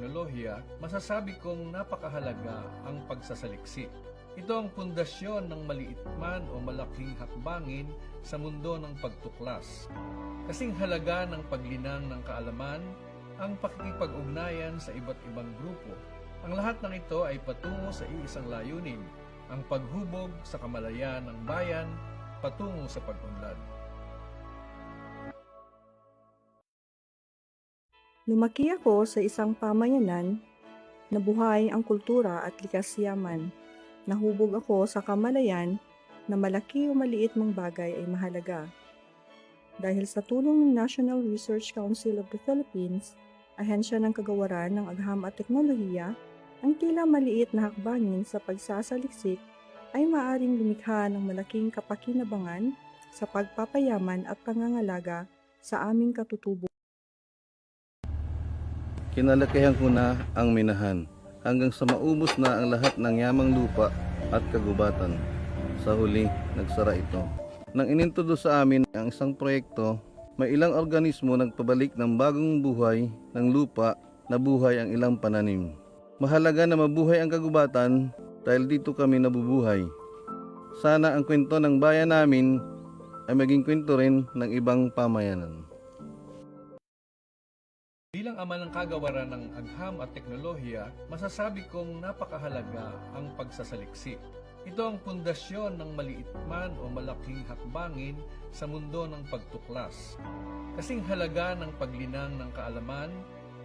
teknolohiya, masasabi kong napakahalaga ang pagsasaliksik. Ito ang pundasyon ng maliit man o malaking hakbangin sa mundo ng pagtuklas. Kasing halaga ng paglinang ng kaalaman, ang pakikipag-ugnayan sa iba't ibang grupo. Ang lahat ng ito ay patungo sa iisang layunin, ang paghubog sa kamalayan ng bayan patungo sa pag-unlad. Lumaki ako sa isang pamayanan na buhay ang kultura at likas yaman. Nahubog ako sa kamalayan na malaki o maliit mang bagay ay mahalaga. Dahil sa tulong ng National Research Council of the Philippines, ahensya ng kagawaran ng agham at teknolohiya, ang tila maliit na hakbangin sa pagsasaliksik ay maaring lumikha ng malaking kapakinabangan sa pagpapayaman at pangangalaga sa aming katutubo. Kinalakihan ko na ang minahan, hanggang sa maubos na ang lahat ng yamang lupa at kagubatan. Sa huli, nagsara ito. Nang inintrodo sa amin ang isang proyekto, may ilang organismo nagpabalik ng bagong buhay ng lupa na buhay ang ilang pananim. Mahalaga na mabuhay ang kagubatan dahil dito kami nabubuhay. Sana ang kwento ng bayan namin ay maging kwento rin ng ibang pamayanan. Bilang ama ng kagawaran ng agham at teknolohiya, masasabi kong napakahalaga ang pagsasaliksik. Ito ang pundasyon ng maliit man o malaking hakbangin sa mundo ng pagtuklas. Kasing halaga ng paglinang ng kaalaman,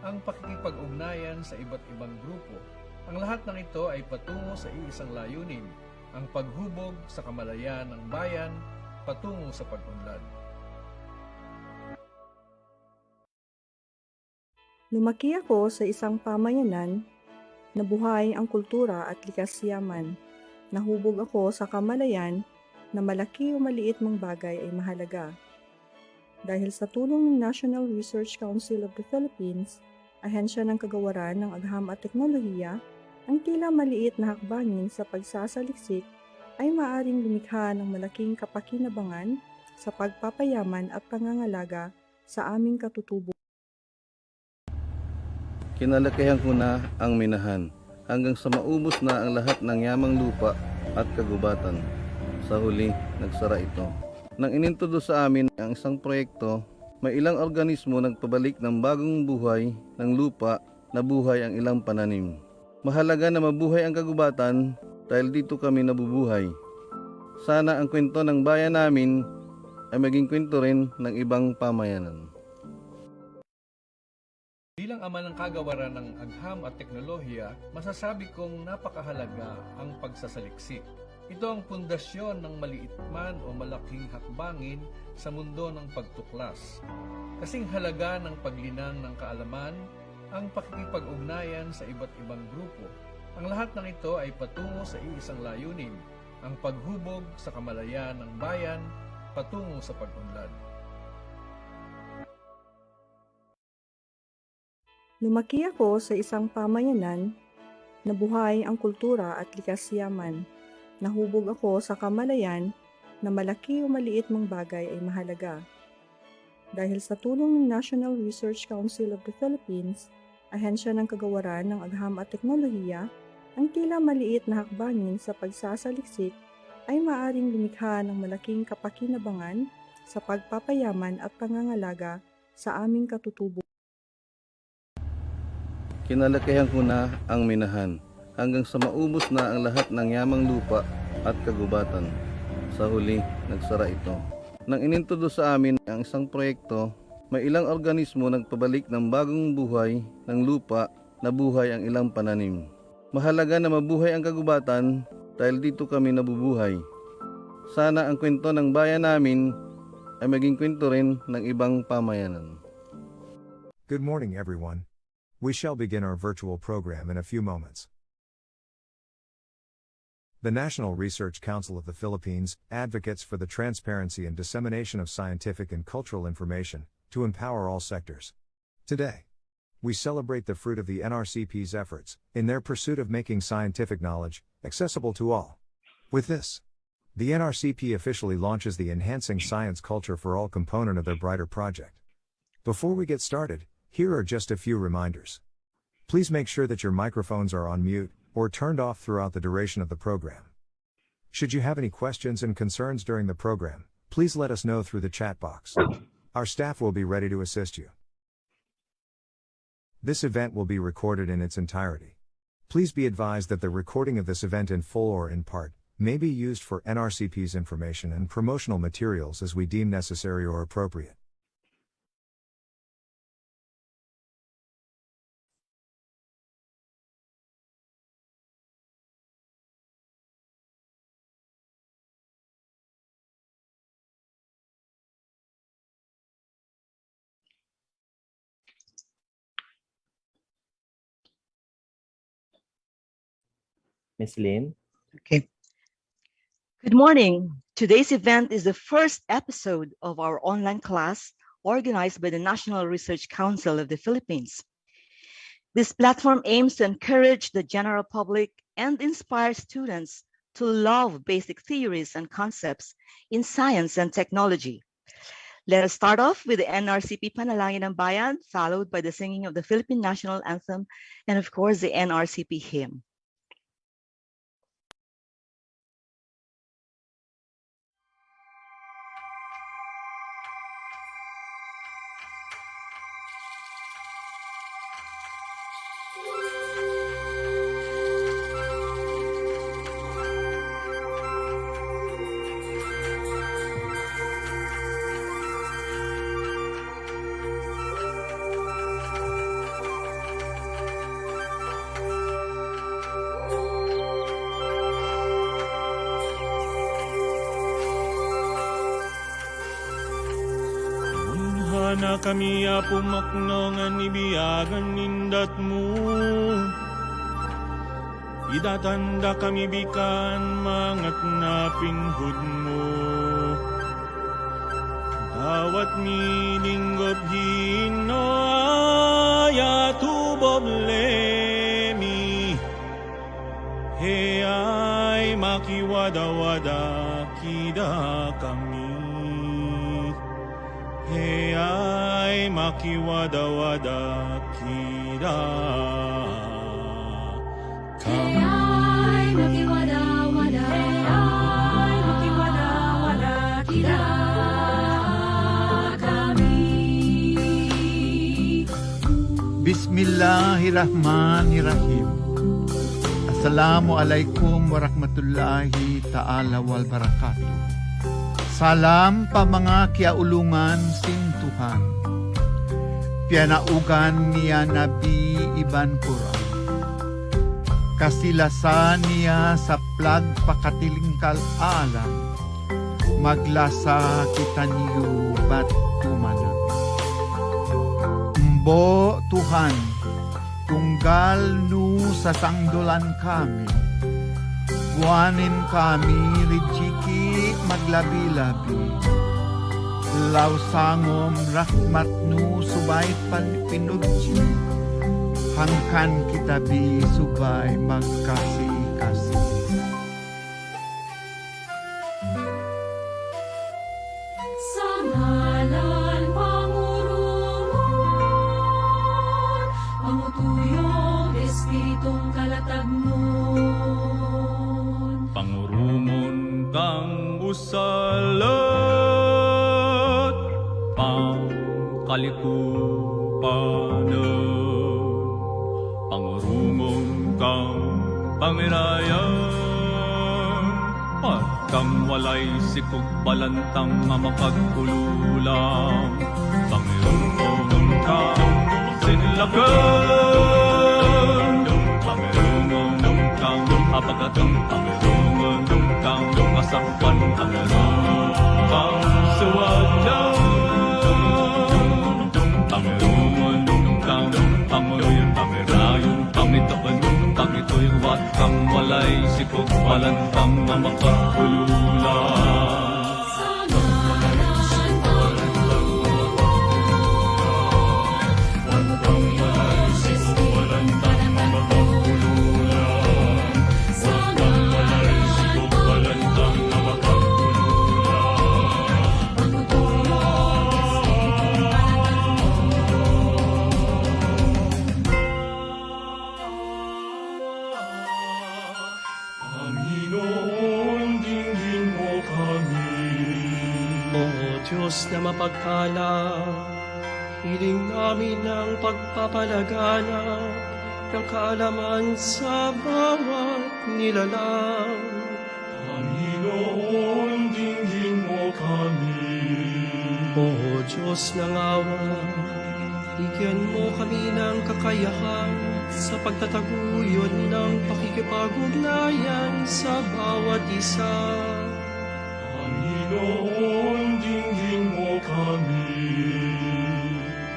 ang pakikipag-ugnayan sa iba't ibang grupo. Ang lahat ng ito ay patungo sa iisang layunin, ang paghubog sa kamalayan ng bayan patungo sa pag-unlad. Lumaki ako sa isang pamayanan na buhay ang kultura at likas yaman. Nahubog ako sa kamalayan na malaki o maliit mang bagay ay mahalaga. Dahil sa tulong ng National Research Council of the Philippines, ahensya ng kagawaran ng agham at teknolohiya, ang tila maliit na hakbangin sa pagsasaliksik ay maaring lumikha ng malaking kapakinabangan sa pagpapayaman at pangangalaga sa aming katutubo. Kinalakihan ko na ang minahan, hanggang sa maubos na ang lahat ng yamang lupa at kagubatan. Sa huli, nagsara ito. Nang inintrodo sa amin ang isang proyekto, may ilang organismo nagpabalik ng bagong buhay ng lupa na buhay ang ilang pananim. Mahalaga na mabuhay ang kagubatan dahil dito kami nabubuhay. Sana ang kwento ng bayan namin ay maging kwento rin ng ibang pamayanan. Bilang ama ng kagawaran ng agham at teknolohiya, masasabi kong napakahalaga ang pagsasaliksik. Ito ang pundasyon ng maliit man o malaking hakbangin sa mundo ng pagtuklas. Kasing halaga ng paglinang ng kaalaman, ang pakikipag-ugnayan sa iba't ibang grupo. Ang lahat ng ito ay patungo sa iisang layunin, ang paghubog sa kamalayan ng bayan patungo sa pag-unlad. Lumaki ako sa isang pamayanan na buhay ang kultura at likas yaman. Nahubog ako sa kamalayan na malaki o maliit mang bagay ay mahalaga. Dahil sa tulong ng National Research Council of the Philippines, ahensya ng kagawaran ng agham at teknolohiya, ang tila maliit na hakbangin sa pagsasaliksik ay maaring lumikha ng malaking kapakinabangan sa pagpapayaman at pangangalaga sa aming katutubo. Kinalakihan ko na ang minahan, hanggang sa maubos na ang lahat ng yamang lupa at kagubatan. Sa huli, nagsara ito. Nang inintrodo sa amin ang isang proyekto, may ilang organismo nagpabalik ng bagong buhay ng lupa na buhay ang ilang pananim. Mahalaga na mabuhay ang kagubatan dahil dito kami nabubuhay. Sana ang kwento ng bayan namin ay maging kwento rin ng ibang pamayanan. Good morning, everyone. We shall begin our virtual program in a few moments. The National Research Council of the Philippines advocates for the transparency and dissemination of scientific and cultural information to empower all sectors. Today, we celebrate the fruit of the NRCP's efforts in their pursuit of making scientific knowledge accessible to all. With this, the NRCP officially launches the Enhancing Science Culture for All component of their Brighter project. Before we get started, here are just a few reminders. Please make sure that your microphones are on mute or turned off throughout the duration of the program. Should you have any questions and concerns during the program, please let us know through the chat box. Our staff will be ready to assist you. This event will be recorded in its entirety. Please be advised that the recording of this event in full or in part may be used for NRCP's information and promotional materials as we deem necessary or appropriate. Miss Lynn? Okay. Good morning. Today's event is the first episode of our online class organized by the National Research Council of the Philippines. This platform aims to encourage the general public and inspire students to love basic theories and concepts in science and technology. Let us start off with the NRCP Panalangin ng Bayan, followed by the singing of the Philippine National Anthem, and of course, the NRCP hymn. Na kami pumakno nga nibiyagan nindat mo, idatanda kami bikan mangat na pinhud mo. Dawat mininggop hino aya tuboblemi, he ay makiwada-wada kida kami. Hey ay makiwada-wada kida kami. Hey ay makiwada-wada, hey ay makiwada-wada kida kami. Bismillahirrahmanirrahim. Assalamualaikum warahmatullahi ta'ala wal barakatuh. Salam pa mga kiaulungan sing Tuhan. Pianaugan niya Nabi Iban Quran. Kasilasan niya sa plag pakatilingkal alam. Maglasa kita niyo bat tumanang. Mbo Tuhan, tunggal nu sa sangdolan kami. Buwanin kami rijiki maglabi-labi. Lausangom rahmat nu subay pinudji. Hangkan kita bi subay magkasih-kasih. Sa ngalan pangurungan, pangutuyong Espiritong kalatag nun. Pangurumon kang usalat, pangkalikupanan. Pangurumon kang pamirayan, pagkang walay sikog balantang nga mapagkululang. Pangurumon kang sinlagan, pangurumon kang apagatang, pangurumon kang asakpan, pangurumon kang suwadyan. Pangurumon kang panguloy, pangirayon, pangitaban, pangitoy, wat kang walay sikog balantang nga mapagkululang. Diyos na mapagpala, hiling namin ang pagpapalaganap ng kaalaman sa bawat nilalang. Panginoon, dinggin mo kami. O Diyos ng awa, bigyan mo kami ng kakayahan sa pagtataguyod ng pakikipag-ugnayan sa bawat isa. Panginoon, dinggin mo kami.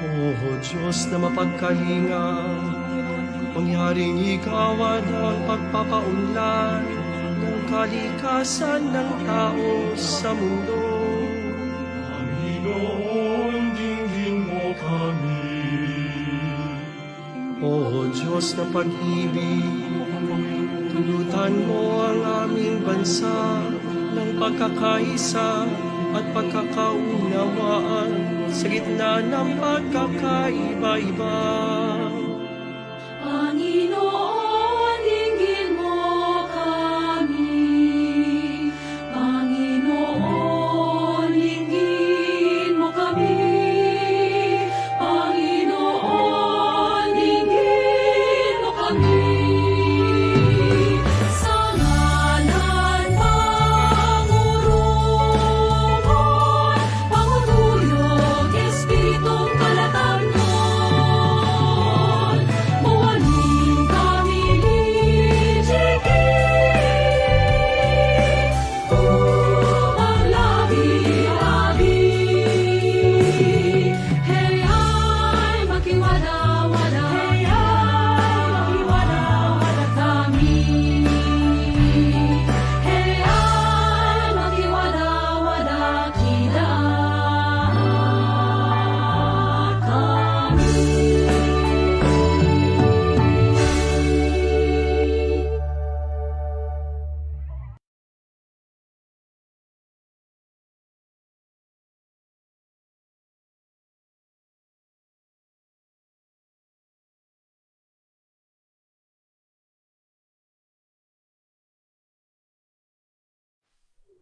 O Diyos na mapagkalinga, mangyaring ikaw ang pagpapaunlad ng kalikasan ng tao sa mundo. Panginoon, dinggin mo kami. O Diyos na pag-ibig, tulutan mo ang aming bansa ng pagkakaisa at pagkakaunawaan sa gitna ng pagkakaiba-iba. Panginoon, dinggin mo kami. Panginoon, dinggin mo kami. Panginoon, dinggin mo kami. Sa ngalan pangurungan, pangutulog, Espiritong kalatag nun. Mawaling kami lijigin, upang labi-labi. Heyay, makiwala-wala. Heyay, makiwala-wala kami. Heyay, makiwala-wala kila kami.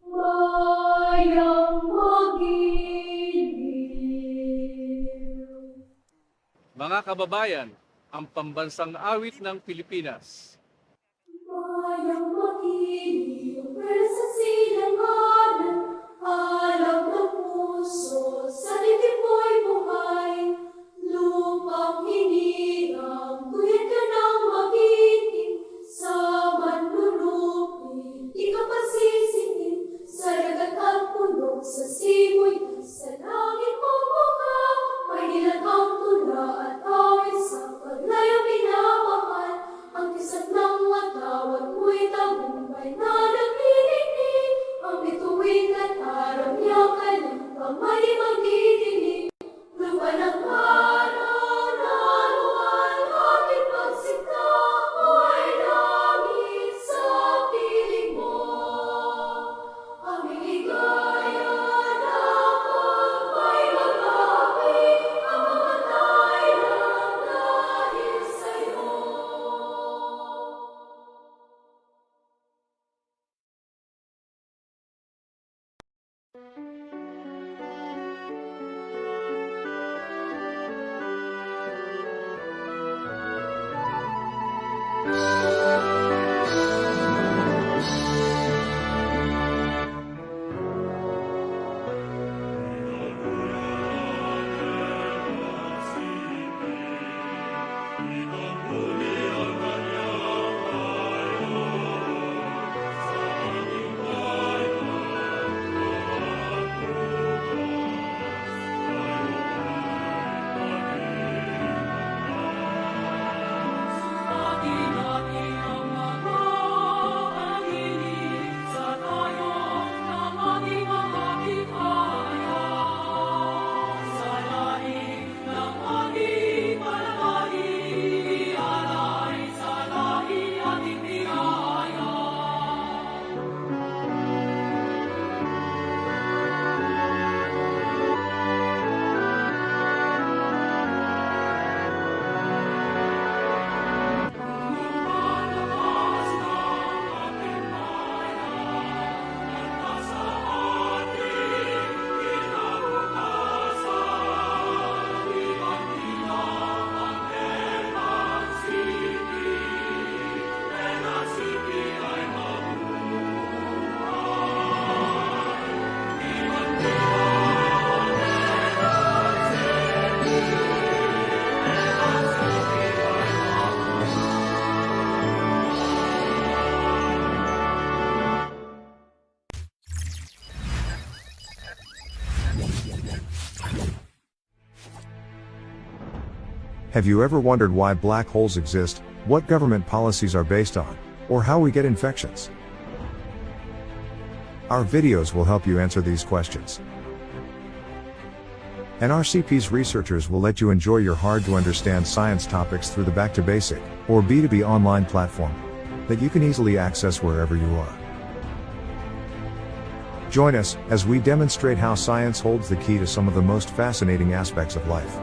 Mayang magiliw. Mga kababayan, ang pambansang awit ng Pilipinas. Mayang magiliw, sa silanganan, alam ng puso, sa dibdib mo'y buhay. Lupang hinirang, tuyad ka ng magiting, sa manlulupin, di ka pasisingin, sa dagat at puno, sa simoy, sa langit bubukang, may nilatang tula at awit sa paglayang minamahal. Ang kisat ng watawat mo'y tagumpay na nagdidinig, ang bituin at araw niya kanyang pamay magdidinig. Have you ever wondered why black holes exist, what government policies are based on, or how we get infections? Our videos will help you answer these questions. NRCP's researchers will let you enjoy your hard-to-understand science topics through the Back to Basic, or B2B online platform, that you can easily access wherever you are. Join us, as we demonstrate how science holds the key to some of the most fascinating aspects of life.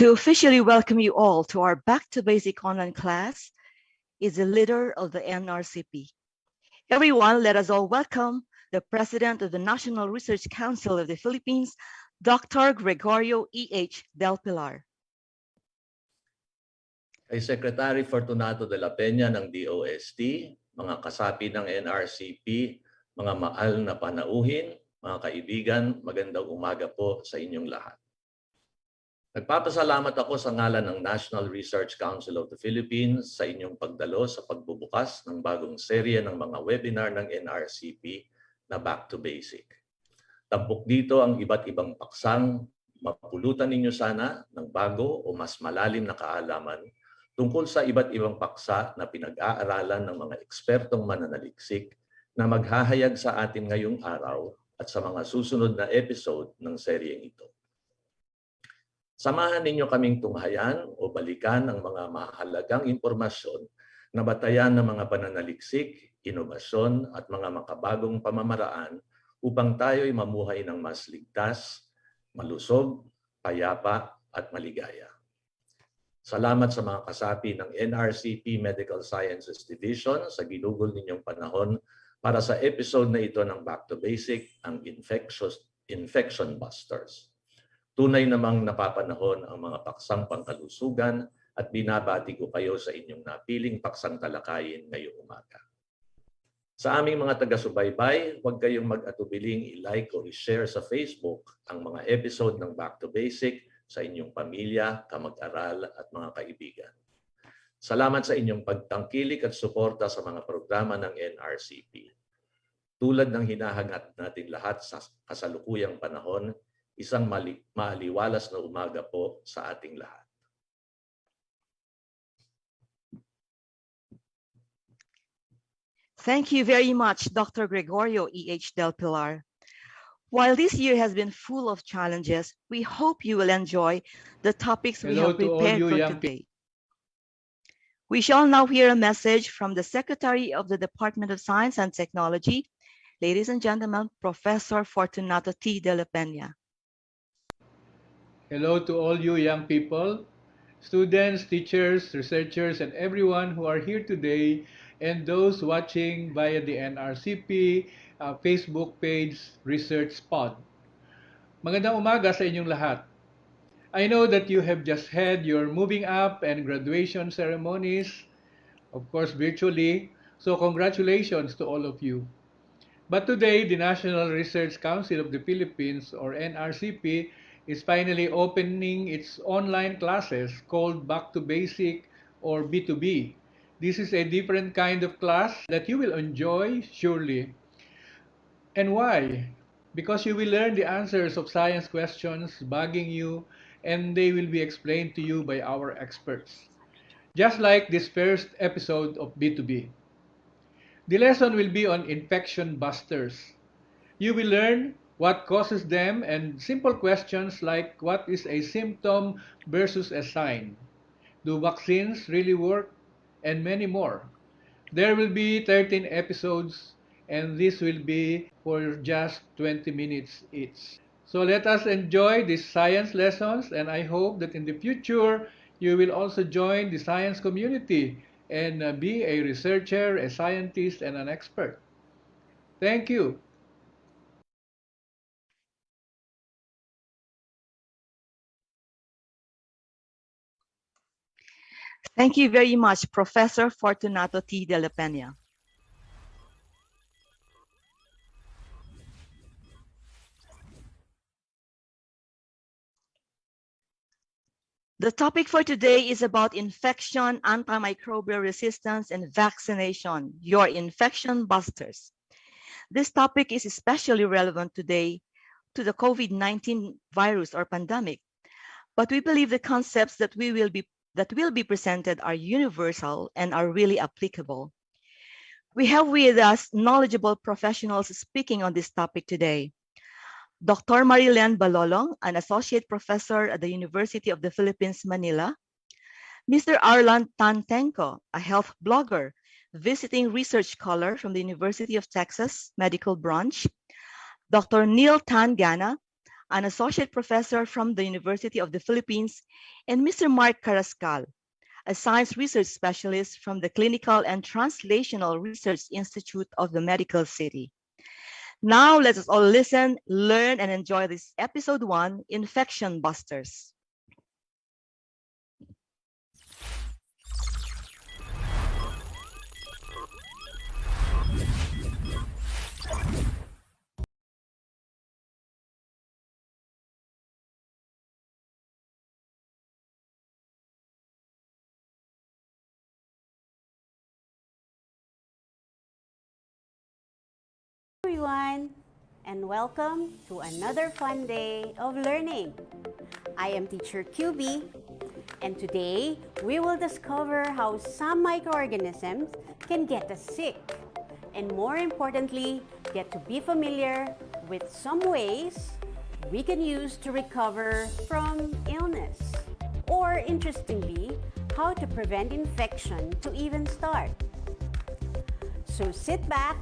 To officially welcome you all to our Back to Basic online class is the leader of the NRCP. Everyone, let us all welcome the President of the National Research Council of the Philippines, Dr. Gregorio E.H. Del Pilar. Kay Secretary Fortunato de la Peña ng DOST, mga kasapi ng NRCP, mga mahal na panauhin, mga kaibigan, magandang umaga po sa inyong lahat. Nagpapasalamat ako sa ngalan ng National Research Council of the Philippines sa inyong pagdalo sa pagbubukas ng bagong serye ng mga webinar ng NRCP na Back to Basic. Tampok dito ang iba't ibang paksang mapulutan ninyo sana ng bago o mas malalim na kaalaman tungkol sa iba't ibang paksa na pinag-aaralan ng mga ekspertong mananaliksik na maghahayag sa atin ngayong araw at sa mga susunod na episode ng seryeng ito. Samahan ninyo kaming tunghayan o balikan ang mga mahalagang impormasyon na batayan ng mga pananaliksik, inobasyon at mga makabagong pamamaraan upang tayo'y mamuhay ng mas ligtas, malusog, payapa at maligaya. Salamat sa mga kasapi ng NRCP Medical Sciences Division sa ginugol ninyong panahon para sa episode na ito ng Back to Basic, ang Infection Busters. Tunay namang napapanahon ang mga paksang pangkalusugan at binabati ko kayo sa inyong napiling paksang talakayin ngayong umaga. Sa aming mga taga-subaybay, huwag kayong mag-atubiling i-like o i-share sa Facebook ang mga episode ng Back to Basic sa inyong pamilya, kamag-aral at mga kaibigan. Salamat sa inyong pagtangkilik at suporta sa mga programa ng NRCP. Tulad ng hinahangat natin lahat sa kasalukuyang panahon, isang maaliwalas na umaga po sa ating lahat. Thank you very much, Dr. Gregorio E.H. Del Pilar. While this year has been full of challenges, we hope you will enjoy the topics we have prepared for today. We shall now hear a message from the Secretary of the Department of Science and Technology, ladies and gentlemen, Professor Fortunato T. de la Peña. Hello to all you young people, students, teachers, researchers, and everyone who are here today, and those watching via the NRCP Facebook page, Research Pod. Magandang umaga sa inyong lahat. I know that you have just had your moving up and graduation ceremonies, of course virtually, so congratulations to all of you. But today, the National Research Council of the Philippines, or NRCP, is finally opening its online classes called Back to Basic or B2B. This is a different kind of class that you will enjoy surely. And why? Because you will learn the answers of science questions bugging you, and they will be explained to you by our experts. Just like this first episode of B2B. The lesson will be on infection busters. You will learn what causes them and simple questions like what is a symptom versus a sign? Do vaccines really work? And many more. There will be 13 episodes and this will be for just 20 minutes each. So let us enjoy these science lessons, and I hope that in the future you will also join the science community and be a researcher, a scientist, and an expert. Thank you. Thank you very much, Professor Fortunato T. de la Peña. The topic for today is about infection, antimicrobial resistance, and vaccination, your infection busters. This topic is especially relevant today to the COVID-19 virus or pandemic, but we believe the concepts that will be presented are universal and are really applicable. We have with us knowledgeable professionals speaking on this topic today. Dr. Marilen Balolong, an associate professor at the University of the Philippines, Manila. Mr. Arlan Tantenko, a health blogger, visiting research scholar from the University of Texas Medical Branch. Dr. Neil Tangana, an associate professor from the University of the Philippines, and Mr. Mark Carrascal, a science research specialist from the Clinical and Translational Research Institute of the Medical City. Now, let us all listen, learn, and enjoy this episode 1, Infection Busters. Everyone, and welcome to another fun day of learning. I am teacher QB, and today we will discover how some microorganisms can get us sick, and more importantly, get to be familiar with some ways we can use to recover from illness, or interestingly, how to prevent infection to even start. So sit back,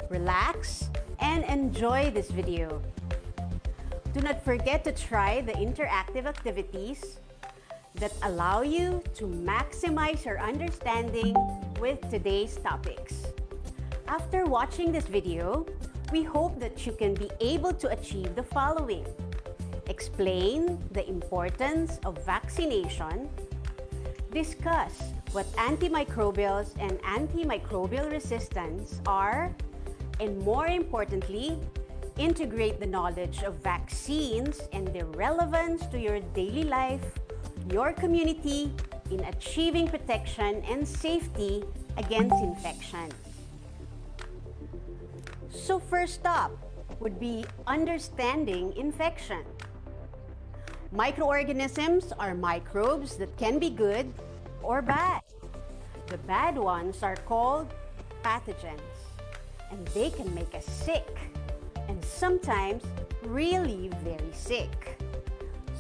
relax, and enjoy this video. Do not forget to try the interactive activities that allow you to maximize your understanding with today's topics. After watching this video, we hope that you can be able to achieve the following: explain the importance of vaccination, discuss what antimicrobials and antimicrobial resistance are, and more importantly, integrate the knowledge of vaccines and their relevance to your daily life, your community, in achieving protection and safety against infection. So first up would be understanding infection. Microorganisms are microbes that can be good or bad. The bad ones are called pathogens, and they can make us sick, and sometimes really very sick.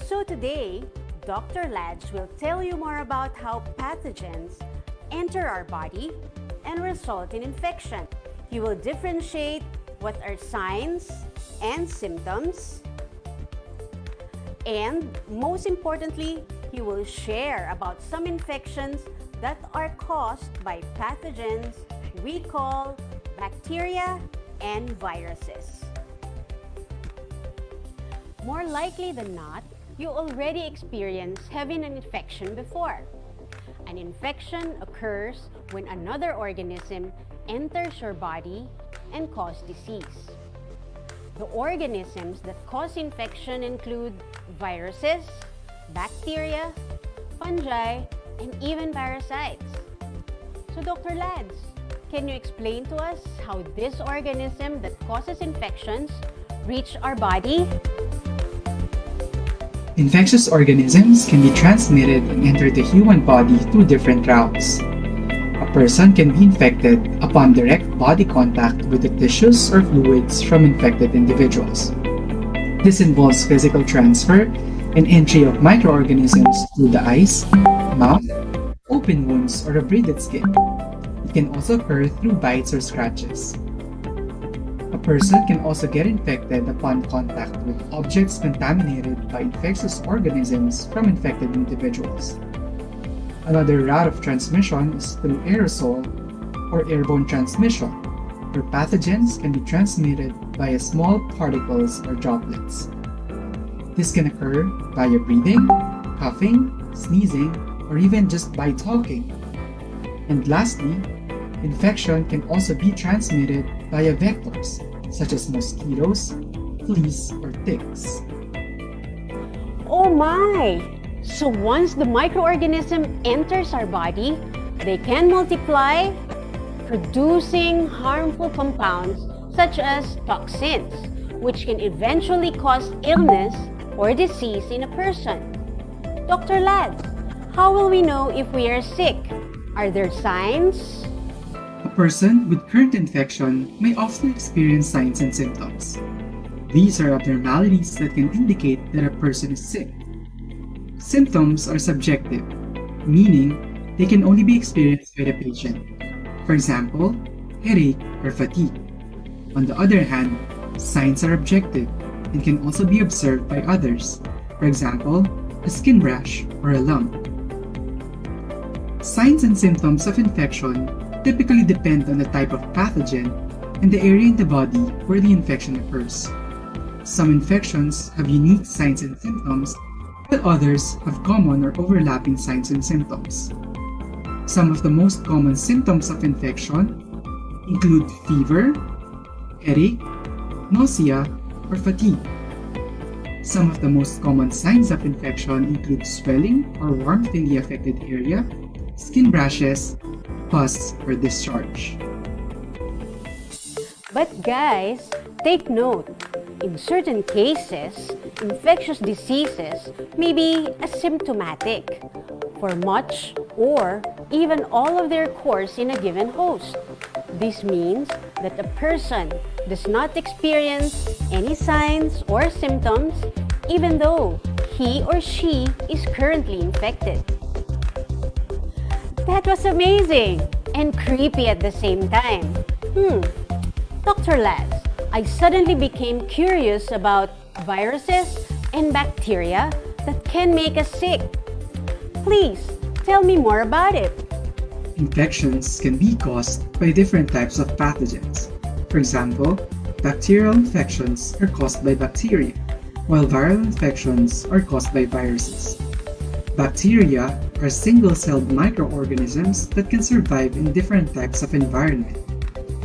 So today, Dr. Lads will tell you more about how pathogens enter our body and result in infection. He will differentiate what are signs and symptoms, and most importantly, he will share about some infections that are caused by pathogens we call bacteria and viruses. More likely than not, you already experienced having an infection before. An infection occurs when another organism enters your body and causes disease. The organisms that cause infection include viruses, bacteria, fungi, and even parasites. So Dr. Lads, can you explain to us how this organism that causes infections reach our body? Infectious organisms can be transmitted and enter the human body through different routes. A person can be infected upon direct body contact with the tissues or fluids from infected individuals. This involves physical transfer and entry of microorganisms through the eyes, mouth, open wounds, or a braided skin. It can also occur through bites or scratches. A person can also get infected upon contact with objects contaminated by infectious organisms from infected individuals. Another route of transmission is through aerosol or airborne transmission, where pathogens can be transmitted via small particles or droplets. This can occur via breathing, coughing, sneezing, or even just by talking. And lastly, infection can also be transmitted via vectors, such as mosquitoes, fleas, or ticks. Oh my! So once the microorganism enters our body, they can multiply, producing harmful compounds such as toxins, which can eventually cause illness or disease in a person. Dr. Lads, how will we know if we are sick? Are there signs? A person with current infection may often experience signs and symptoms. These are abnormalities that can indicate that a person is sick. Symptoms are subjective, meaning they can only be experienced by the patient. For example, headache or fatigue. On the other hand, signs are objective and can also be observed by others. For example, a skin rash or a lump. Signs and symptoms of infection typically depend on the type of pathogen and the area in the body where the infection occurs. Some infections have unique signs and symptoms, while others have common or overlapping signs and symptoms. Some of the most common symptoms of infection include fever, headache, nausea, or fatigue. Some of the most common signs of infection include swelling or warmth in the affected area, skin rashes, pus, or discharge. But guys, take note, in certain cases, infectious diseases may be asymptomatic for much or even all of their course in a given host. This means that a person does not experience any signs or symptoms even though he or she is currently infected. That was amazing and creepy at the same time. Dr. Lads, I suddenly became curious about viruses and bacteria that can make us sick. Please tell me more about it. Infections can be caused by different types of pathogens. For example, bacterial infections are caused by bacteria, while viral infections are caused by viruses. Bacteria are single-celled microorganisms that can survive in different types of environment.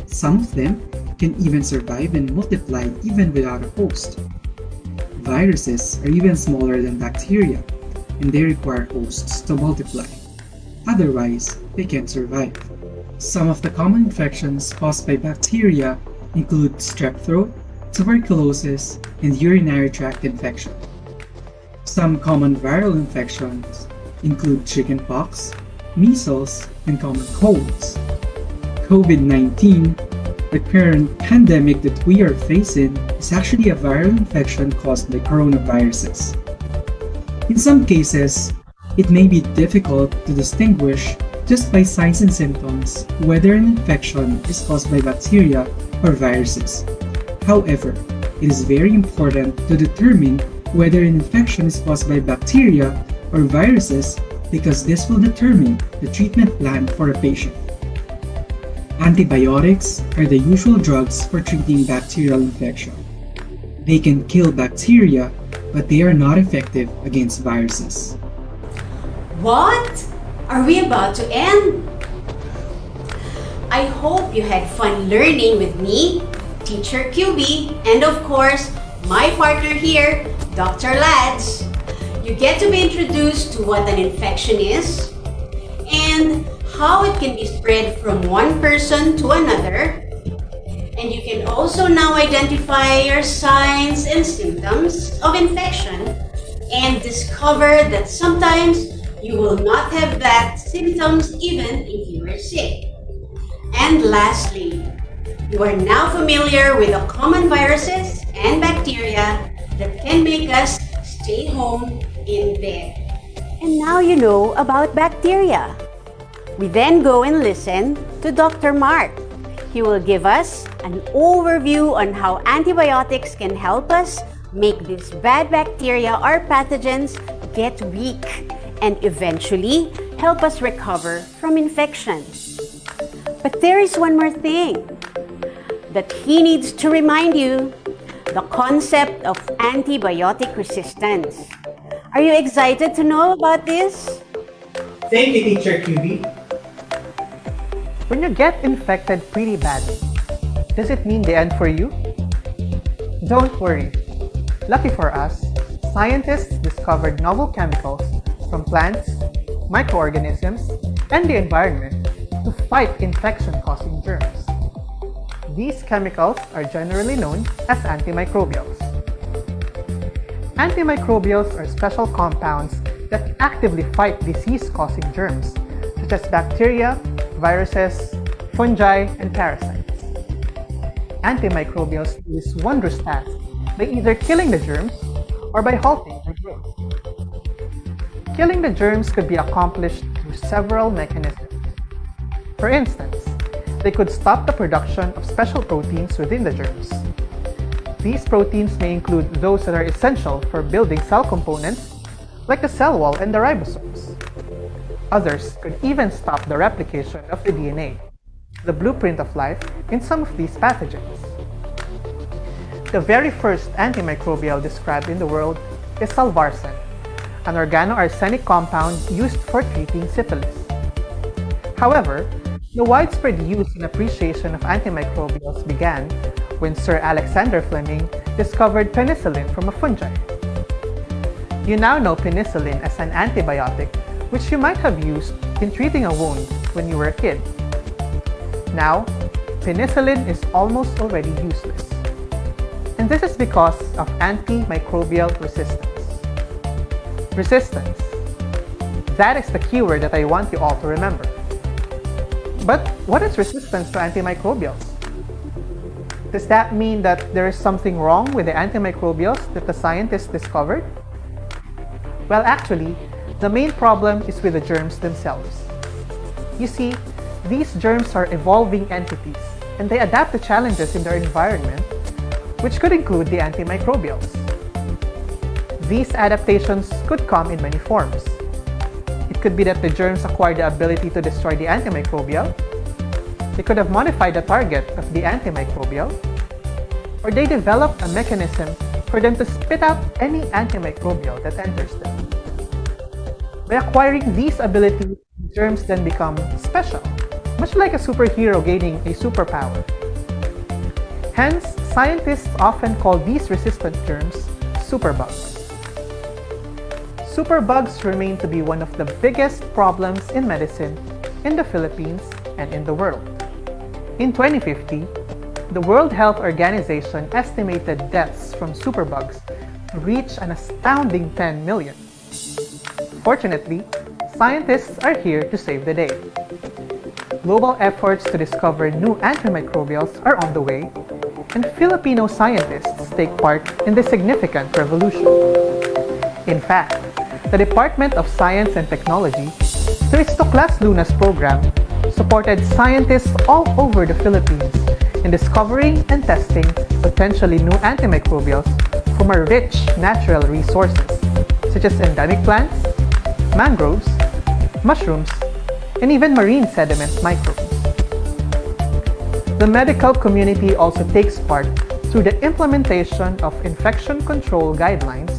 Some of them can even survive and multiply even without a host. Viruses are even smaller than bacteria, and they require hosts to multiply. Otherwise, they can't survive. Some of the common infections caused by bacteria include strep throat, tuberculosis, and urinary tract infection. Some common viral infections include chickenpox, measles, and common colds. COVID-19, the current pandemic that we are facing, is actually a viral infection caused by coronaviruses. In some cases, it may be difficult to distinguish just by signs and symptoms whether an infection is caused by bacteria or viruses. However, it is very important to determine whether an infection is caused by bacteria or viruses because this will determine the treatment plan for a patient. Antibiotics are the usual drugs for treating bacterial infection. They can kill bacteria, but they are not effective against viruses. What? Are we about to end? I hope you had fun learning with me, Teacher QB, and of course, my partner here, Dr. Lads. You get to be introduced to what an infection is and how it can be spread from one person to another. And you can also now identify your signs and symptoms of infection and discover that sometimes you will not have that symptoms even if you are sick. And lastly, you are now familiar with the common viruses and bacteria that can make us stay home in bed. And now you know about bacteria. We then go and listen to Dr. Mark. He will give us an overview on how antibiotics can help us make these bad bacteria or pathogens get weak and eventually help us recover from infection. But there is one more thing that he needs to remind you, the concept of antibiotic resistance. Are you excited to know about this? Thank you, Teacher QB. When you get infected pretty badly, does it mean the end for you? Don't worry. Lucky for us, scientists discovered novel chemicals from plants, microorganisms, and the environment to fight infection-causing germs. These chemicals are generally known as antimicrobials. Antimicrobials are special compounds that actively fight disease-causing germs such as bacteria, viruses, fungi, and parasites. Antimicrobials do this wondrous task by either killing the germs or by halting their growth. Killing the germs could be accomplished through several mechanisms. For instance, they could stop the production of special proteins within the germs. These proteins may include those that are essential for building cell components, like the cell wall and the ribosomes. Others could even stop the replication of the DNA, the blueprint of life, in some of these pathogens. The very first antimicrobial described in the world is salvarsan, an organoarsenic compound used for treating syphilis. However, the widespread use and appreciation of antimicrobials began when Sir Alexander Fleming discovered penicillin from a fungi. You now know penicillin as an antibiotic which you might have used in treating a wound when you were a kid. Now, penicillin is almost already useless. And this is because of antimicrobial resistance. Resistance. That is the keyword that I want you all to remember. But what is resistance to antimicrobials? Does that mean that there is something wrong with the antimicrobials that the scientists discovered? Well, actually, the main problem is with the germs themselves. You see, these germs are evolving entities, and they adapt to challenges in their environment, which could include the antimicrobials. These adaptations could come in many forms. It could be that the germs acquire the ability to destroy the antimicrobial. They could have modified the target of the antimicrobial, or they developed a mechanism for them to spit out any antimicrobial that enters them. By acquiring these abilities, germs then become special, much like a superhero gaining a superpower. Hence, scientists often call these resistant germs superbugs. Superbugs remain to be one of the biggest problems in medicine in the Philippines and in the world. In 2050, the World Health Organization estimated deaths from superbugs to reach an astounding 10 million. Fortunately, scientists are here to save the day. Global efforts to discover new antimicrobials are on the way, and Filipino scientists take part in this significant revolution. In fact, the Department of Science and Technology, through its Tuklas Lunas program, supported scientists all over the Philippines in discovering and testing potentially new antimicrobials from our rich natural resources, such as endemic plants, mangroves, mushrooms, and even marine sediment microbes. The medical community also takes part through the implementation of infection control guidelines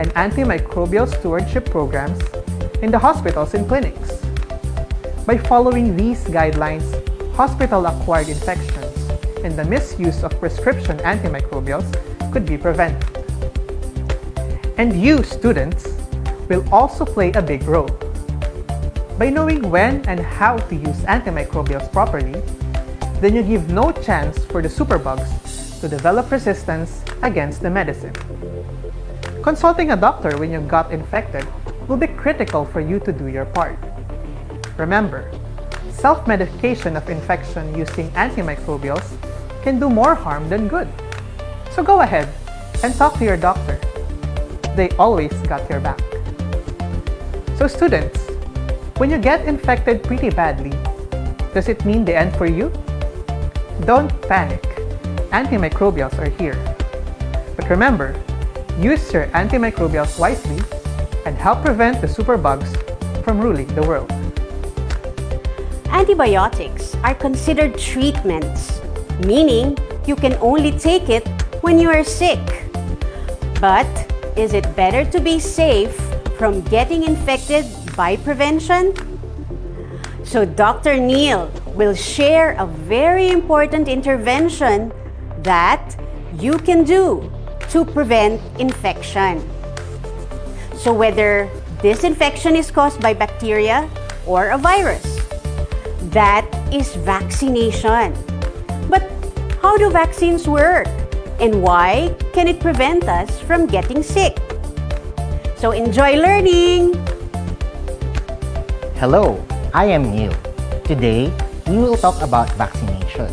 and antimicrobial stewardship programs in the hospitals and clinics. By following these guidelines, hospital-acquired infections and the misuse of prescription antimicrobials could be prevented. And you, students, will also play a big role. By knowing when and how to use antimicrobials properly, then you give no chance for the superbugs to develop resistance against the medicine. Consulting a doctor when you got infected will be critical for you to do your part. Remember, self-medication of infection using antimicrobials can do more harm than good. So go ahead and talk to your doctor. They always got your back. So students, when you get infected pretty badly, does it mean the end for you? Don't panic. Antimicrobials are here. But remember, use your antimicrobials wisely and help prevent the superbugs from ruling the world. Antibiotics are considered treatments, meaning you can only take it when you are sick. But is it better to be safe from getting infected by prevention? So Dr. Neil will share a very important intervention that you can do to prevent infection. So whether This infection is caused by bacteria or a virus. That is vaccination. But how do vaccines work? And why can it prevent us from getting sick? So enjoy learning! Hello, I am Neil. Today, we will talk about vaccination.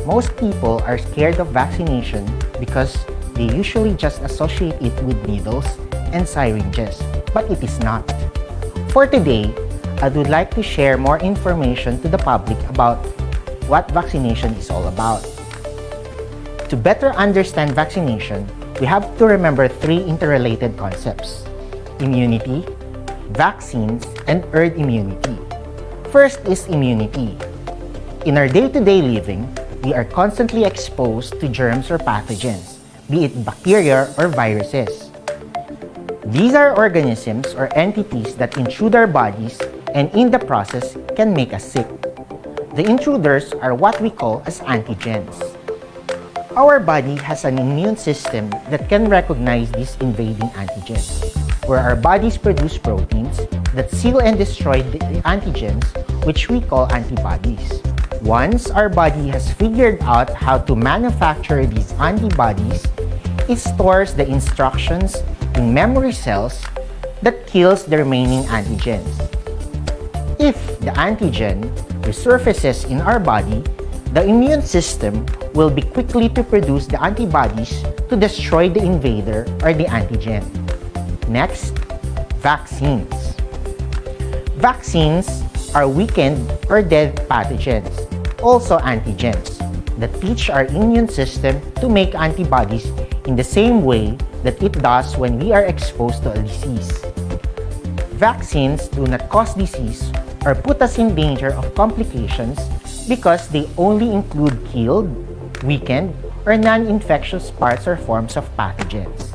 Most people are scared of vaccination because they usually just associate it with needles and syringes, but it is not. For today, I would like to share more information to the public about what vaccination is all about. To better understand vaccination, we have to remember three interrelated concepts: immunity, vaccines, and herd immunity. First is immunity. In our day-to-day living, we are constantly exposed to germs or pathogens, be it bacteria or viruses. These are organisms or entities that intrude our bodies and in the process can make us sick. The intruders are what we call as antigens. Our body has an immune system that can recognize these invading antigens, where our bodies produce proteins that seal and destroy the antigens, which we call antibodies. Once our body has figured out how to manufacture these antibodies, it stores the instructions in memory cells that kills the remaining antigens. If the antigen resurfaces in our body, the immune system will be quickly to produce the antibodies to destroy the invader or the antigen. Next, vaccines. Vaccines are weakened or dead pathogens, also antigens, that teach our immune system to make antibodies in the same way that it does when we are exposed to a disease. Vaccines do not cause disease or put us in danger of complications because they only include killed, weakened, or non-infectious parts or forms of pathogens.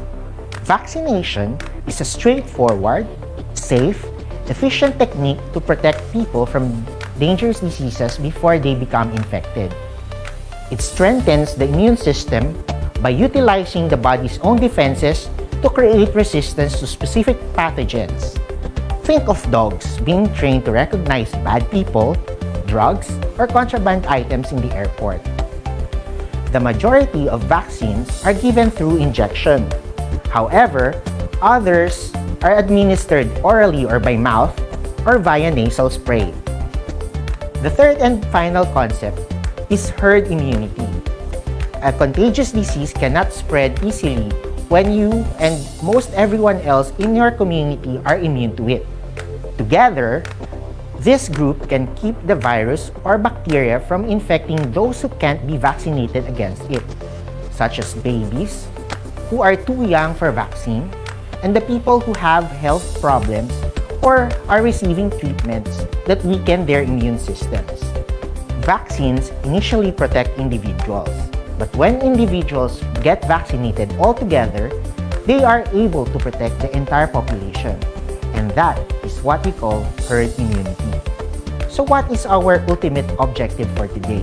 Vaccination is a straightforward, safe, efficient technique to protect people from dangerous diseases before they become infected. It strengthens the immune system by utilizing the body's own defenses to create resistance to specific pathogens. Think of dogs being trained to recognize bad people, drugs, or contraband items in the airport. The majority of vaccines are given through injection. However, others are administered orally or by mouth or via nasal spray. The third and final concept is herd immunity. A contagious disease cannot spread easily when you and most everyone else in your community are immune to it. Together, this group can keep the virus or bacteria from infecting those who can't be vaccinated against it, such as babies who are too young for vaccine and the people who have health problems or are receiving treatments that weaken their immune systems. Vaccines initially protect individuals, but when individuals get vaccinated altogether, they are able to protect the entire population. And that is what we call herd immunity. So what is our ultimate objective for today?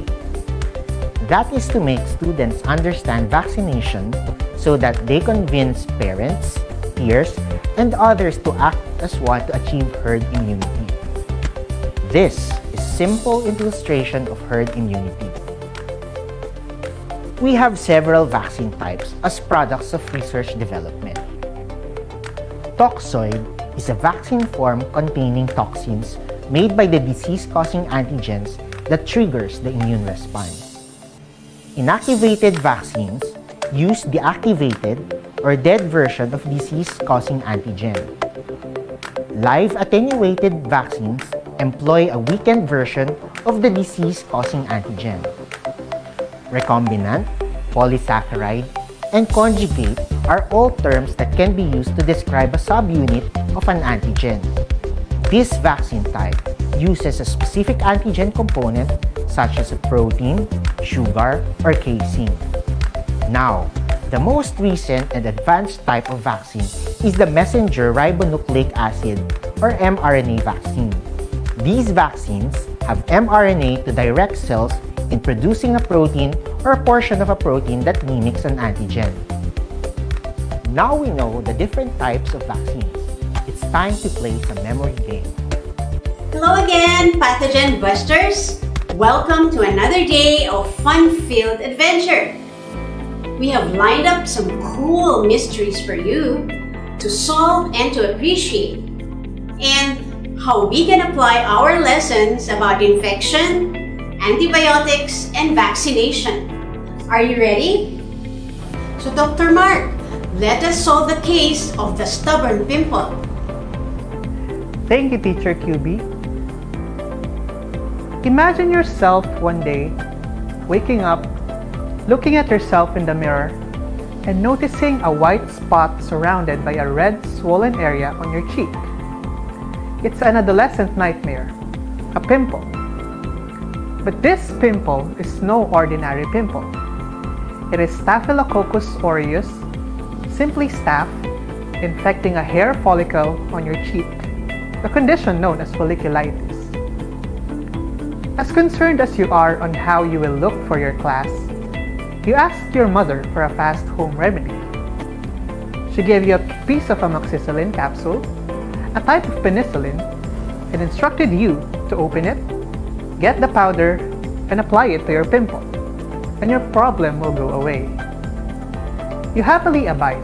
That is to make students understand vaccination so that they convince parents, peers, and others to act as one to achieve herd immunity. This is a simple illustration of herd immunity. We have several vaccine types as products of research development. Toxoid is a vaccine form containing toxins made by the disease-causing antigens that triggers the immune response. Inactivated vaccines use the activated or dead version of disease-causing antigen. Live attenuated vaccines employ a weakened version of the disease-causing antigen. Recombinant, polysaccharide, and conjugate are all terms that can be used to describe a subunit of an antigen. This vaccine type uses a specific antigen component such as a protein, sugar, or casein. Now, the most recent and advanced type of vaccine is the messenger ribonucleic acid or mRNA vaccine. These vaccines have mRNA to direct cells in producing a protein or a portion of a protein that mimics an antigen. Now we know the different types of vaccines. It's time to play some memory game. Hello again, pathogen busters! Welcome to another day of fun-filled adventure. We have lined up some cool mysteries for you to solve and to appreciate, and how we can apply our lessons about infection, antibiotics, and vaccination. Are you ready? So Dr. Mark, let us solve the case of the stubborn pimple. Thank you, Teacher QB. Imagine yourself one day waking up, looking at yourself in the mirror, and noticing a white spot surrounded by a red swollen area on your cheek. It's an adolescent nightmare, a pimple. But this pimple is no ordinary pimple. It is Staphylococcus aureus, simply staph, infecting a hair follicle on your cheek, a condition known as folliculitis. As concerned as you are on how you will look for your class, you asked your mother for a fast home remedy. She gave you a piece of amoxicillin capsule, a type of penicillin, and instructed you to open it, get the powder, and apply it to your pimple, and your problem will go away. You happily abide,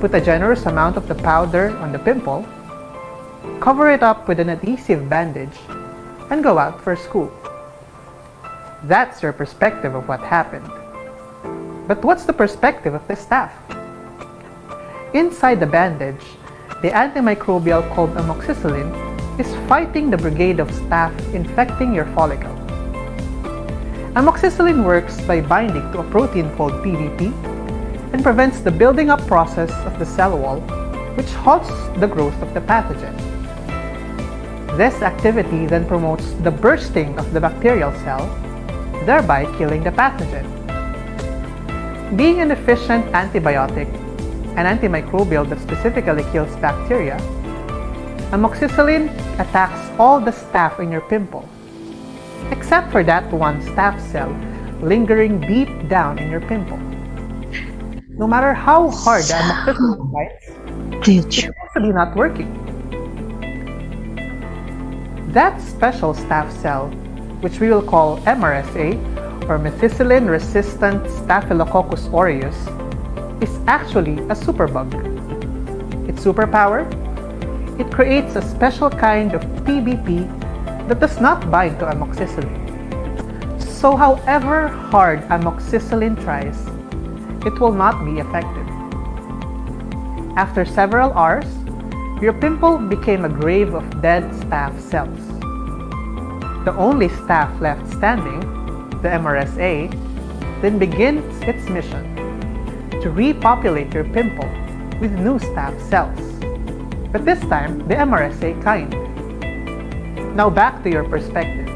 put a generous amount of the powder on the pimple, cover it up with an adhesive bandage, and go out for school. That's your perspective of what happened. But what's the perspective of the staff? Inside the bandage, the antimicrobial called amoxicillin is fighting the brigade of staph infecting your follicle. Amoxicillin works by binding to a protein called PDP and prevents the building up process of the cell wall, which halts the growth of the pathogen. This activity then promotes the bursting of the bacterial cell, thereby killing the pathogen. Being an efficient antibiotic, an antimicrobial that specifically kills bacteria, amoxicillin attacks all the staph in your pimple, except for that one staph cell lingering deep down in your pimple. No matter how hard the amoxicillin bites, it seems to be not working. That special staph cell, which we will call MRSA, or methicillin-resistant Staphylococcus aureus, is actually a superbug. Its superpower? It creates a special kind of PBP that does not bind to amoxicillin. So however hard amoxicillin tries, it will not be effective. After several hours, your pimple became a grave of dead staph cells. The only staph left standing, the MRSA, then begins its mission to repopulate your pimple with new staph cells, but this time the MRSA kind. Now back to your perspective.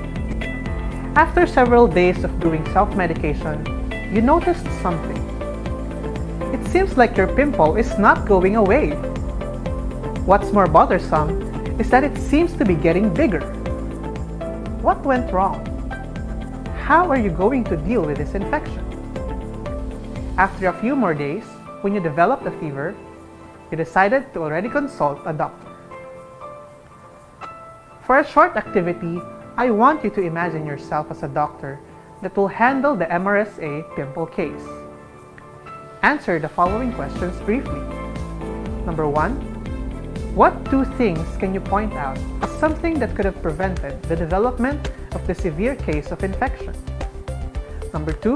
After several days of doing self-medication, you noticed something. It seems like your pimple is not going away. What's more bothersome is that it seems to be getting bigger. What went wrong? How are you going to deal with this infection? After a few more days, when you developed a fever, you decided to already consult a doctor. For a short activity, I want you to imagine yourself as a doctor that will handle the MRSA pimple case. Answer the following questions briefly. Number 1. What two things can you point out as something that could have prevented the development of the severe case of infection? Number 2.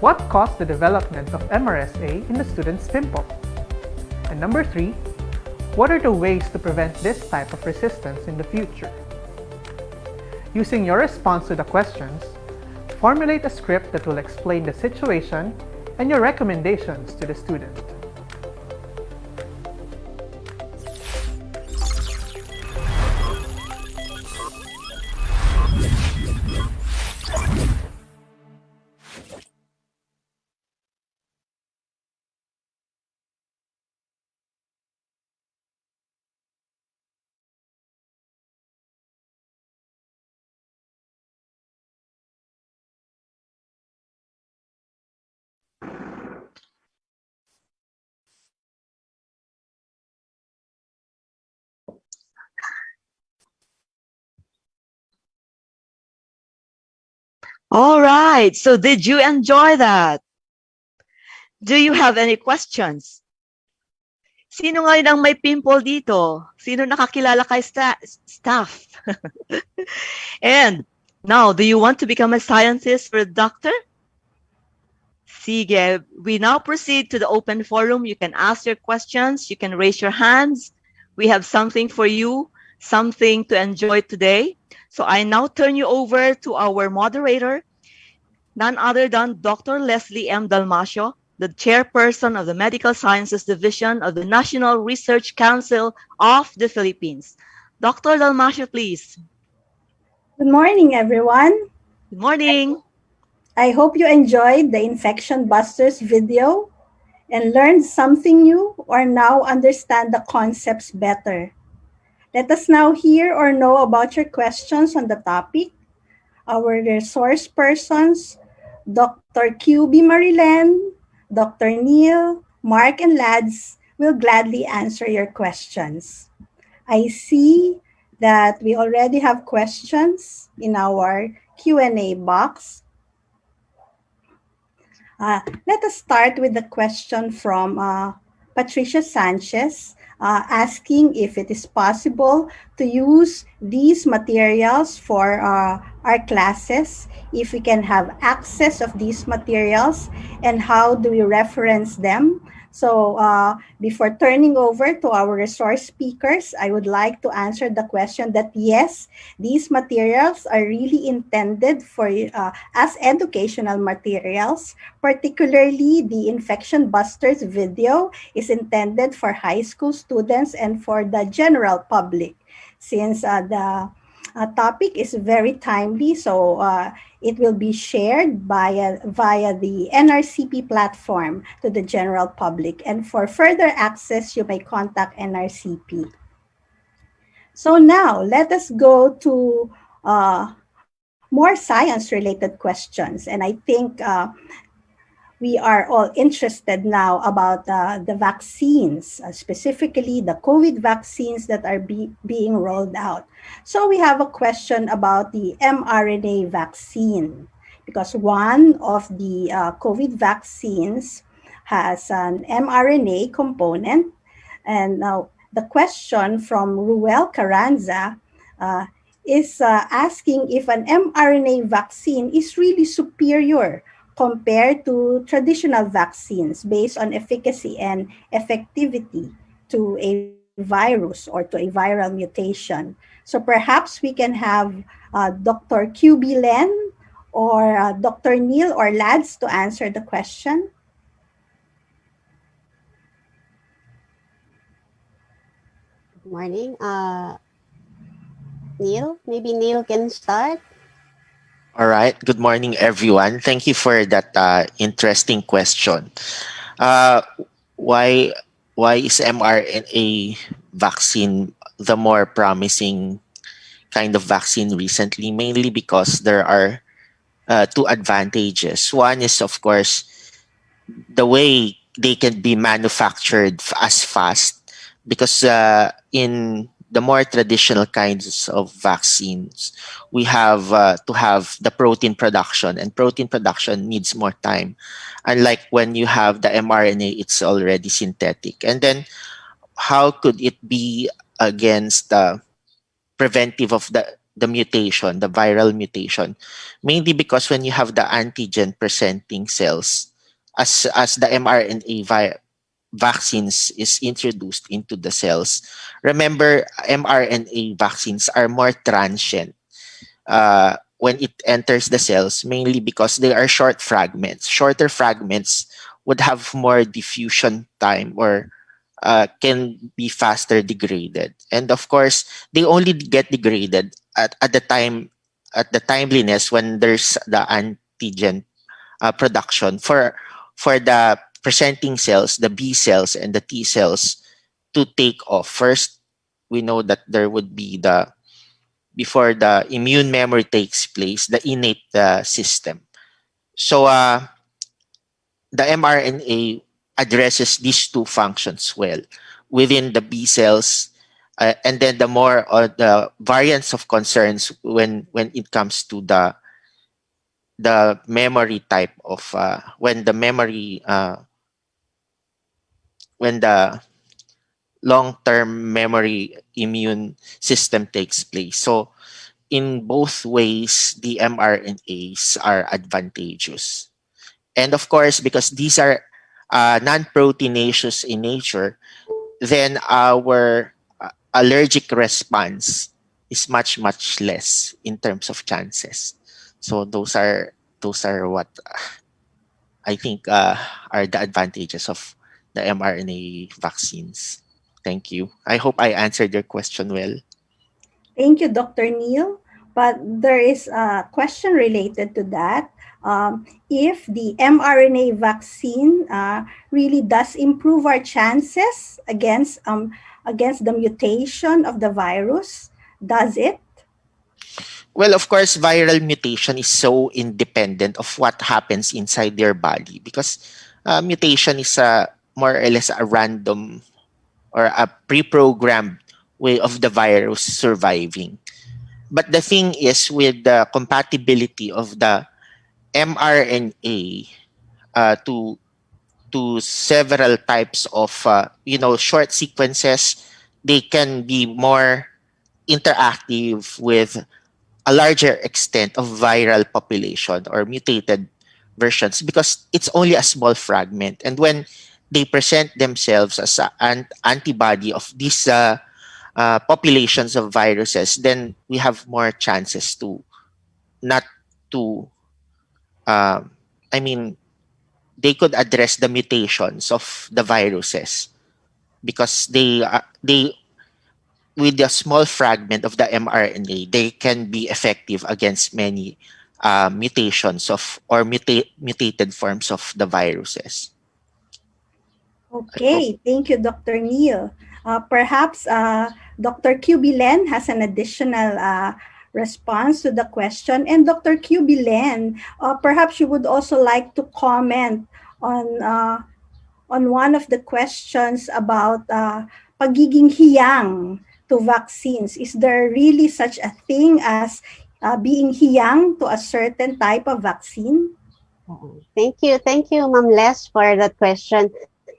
What caused the development of MRSA in the student's pimple? And number 3. What are the ways to prevent this type of resistance in the future? Using your response to the questions, formulate a script that will explain the situation and your recommendations to the student. All right. So did you enjoy that? Do you have any questions? Sino ngayon ang may pimple dito? Sino nakakilala kay staff? And now, do you want to become a scientist or a doctor? Sige, we now proceed to the open forum. You can ask your questions. You can raise your hands. We have something for you, something to enjoy today. So I now turn you over to our moderator, none other than Dr. Leslie M. Dalmasio, the chairperson of the Medical Sciences Division of the National Research Council of the Philippines. Dr. Dalmasio, please. Good morning, everyone. Good morning. I hope you enjoyed the Infection Busters video and learned something new or now understand the concepts better. Let us now hear or know about your questions on the topic. Our resource persons, Dr. QB Marilen, Dr. Neil, Mark, and Lads will gladly answer your questions. I see that we already have questions in our Q&A box. Let us start with the question from Patricia Sanchez, asking if it is possible to use these materials for our classes, if we can have access of these materials, and how do we reference them. So before turning over to our resource speakers, I would like to answer the question that yes, these materials are really intended for as educational materials. Particularly, the Infection Busters video is intended for high school students and for the general public, since the topic is very timely. So it will be shared via the NRCP platform to the general public. And for further access, you may contact NRCP. So now let us go to more science-related questions. And I think we are all interested now about the vaccines, specifically the COVID vaccines that are being rolled out. So we have a question about the mRNA vaccine, because one of the COVID vaccines has an mRNA component. And now the question from Ruel Carranza is asking if an mRNA vaccine is really superior compared to traditional vaccines based on efficacy and effectivity to a virus or to a viral mutation. So perhaps we can have Dr. QB Len or Dr. Neil or Lads to answer the question. Good morning. Neil, maybe Neil can start. All right. Good morning, everyone. Thank you for that interesting question. Why is mRNA vaccine the more promising kind of vaccine recently? Mainly because there are two advantages. One is, of course, the way they can be manufactured as fast, because in the more traditional kinds of vaccines, we have to have the protein production, and protein production needs more time. Unlike when you have the mRNA, it's already synthetic. And then how could it be against preventive of the mutation, the viral mutation? Mainly because when you have the antigen presenting cells, as the mRNA vaccines is introduced into the cells. Remember, mRNA vaccines are more transient when it enters the cells, mainly because they are short fragments. Shorter fragments would have more diffusion time or can be faster degraded. And of course, they only get degraded at the timeliness when there's the antigen production for the presenting cells, the B cells and the T cells, to take off. First, we know that there would be before the immune memory takes place, the innate system. So the mRNA addresses these two functions well within the B cells, and then the variants of concerns when it comes to the the memory type of when the memory when the long-term memory immune system takes place. So in both ways, the mRNAs are advantageous. And of course, because these are non-proteinaceous in nature, then our allergic response is much less in terms of chances. So those are what I think are the advantages of the mRNA vaccines. Thank you. I hope I answered your question well. Thank you, Dr. Neil. But there is a question related to that. If the mRNA vaccine really does improve our chances against the mutation of the virus, does it? Well, of course, viral mutation is so independent of what happens inside their body because mutation is a more or less a random or a pre-programmed way of the virus surviving. But the thing is with the compatibility of the mRNA to several types of short sequences, they can be more interactive with a larger extent of viral population or mutated versions because it's only a small fragment. And when they present themselves as an antibody of these populations of viruses, then we have more chances to not to, I mean, they could address the mutations of the viruses because they with a small fragment of the mRNA, they can be effective against many mutations of or mutated forms of the viruses. Okay, thank you, Dr. Neil. Perhaps Dr. QB Len has an additional response to the question. And Dr. QB Len, perhaps you would also like to comment on one of the questions about pagiging hiyang to vaccines. Is there really such a thing as being hiyang to a certain type of vaccine? Thank you, Ma'am Les, for that question.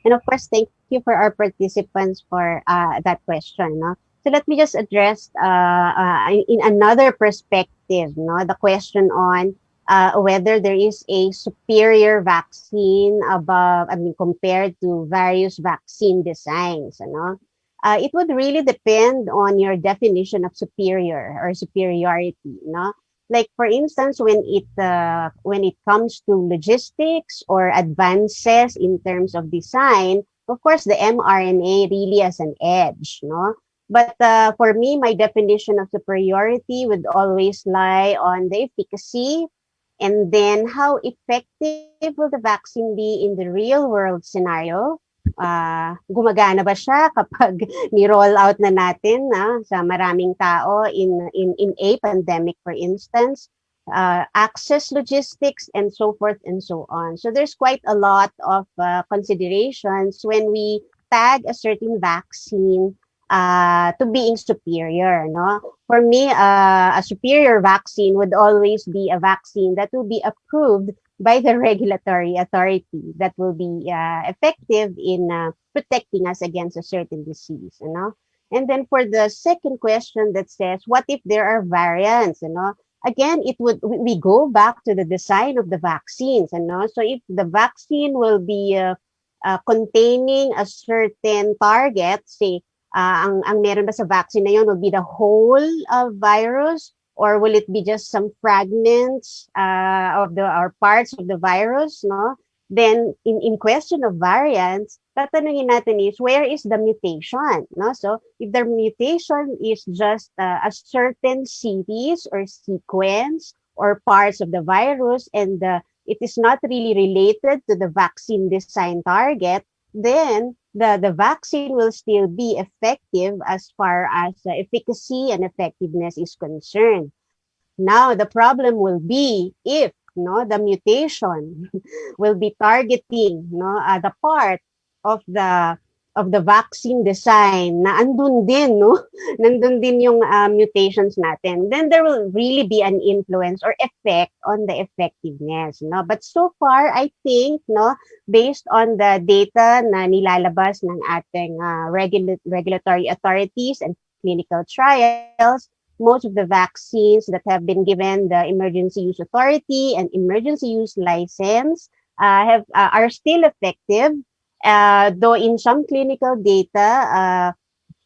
And of course, thank you for our participants for that question. No? So let me just address in another perspective, no, the question on whether there is a superior vaccine compared to various vaccine designs. No? It would really depend on your definition of superior or superiority. No? Like for instance, when it comes to logistics or advances in terms of design, of course the mRNA really has an edge, no. But for me, my definition of superiority would always lie on the efficacy, and then how effective will the vaccine be in the real world scenario. Gumagana ba siya kapag ni-roll out na natin sa maraming tao in a pandemic, for instance, access logistics and so forth and so on. So there's quite a lot of considerations when we tag a certain vaccine to being superior. No? For me, a superior vaccine would always be a vaccine that will be approved by the regulatory authority that will be effective in protecting us against a certain disease, you know. And then for the second question that says, what if there are variants, you know? Again, we go back to the design of the vaccines, you know. So if the vaccine will be containing a certain target, say, ang meron ba sa vaccine na yun will be the whole virus, or will it be just some fragments or parts of the virus, no? Then in question of variants, tatanungin natin is, where is the mutation, no? So if the mutation is just a certain series or sequence or parts of the virus, and it is not really related to the vaccine design target, then the vaccine will still be effective as far as efficacy and effectiveness is concerned. Now, the problem will be if the mutation will be targeting the part of the of the vaccine design na andun din, no? Nandun din yung mutations natin, then there will really be an influence or effect on the effectiveness, no? But so far, I think, no, based on the data na nilalabas ng ating regulatory authorities and clinical trials, most of the vaccines that have been given the emergency use authority and emergency use license are still effective. Though in some clinical data,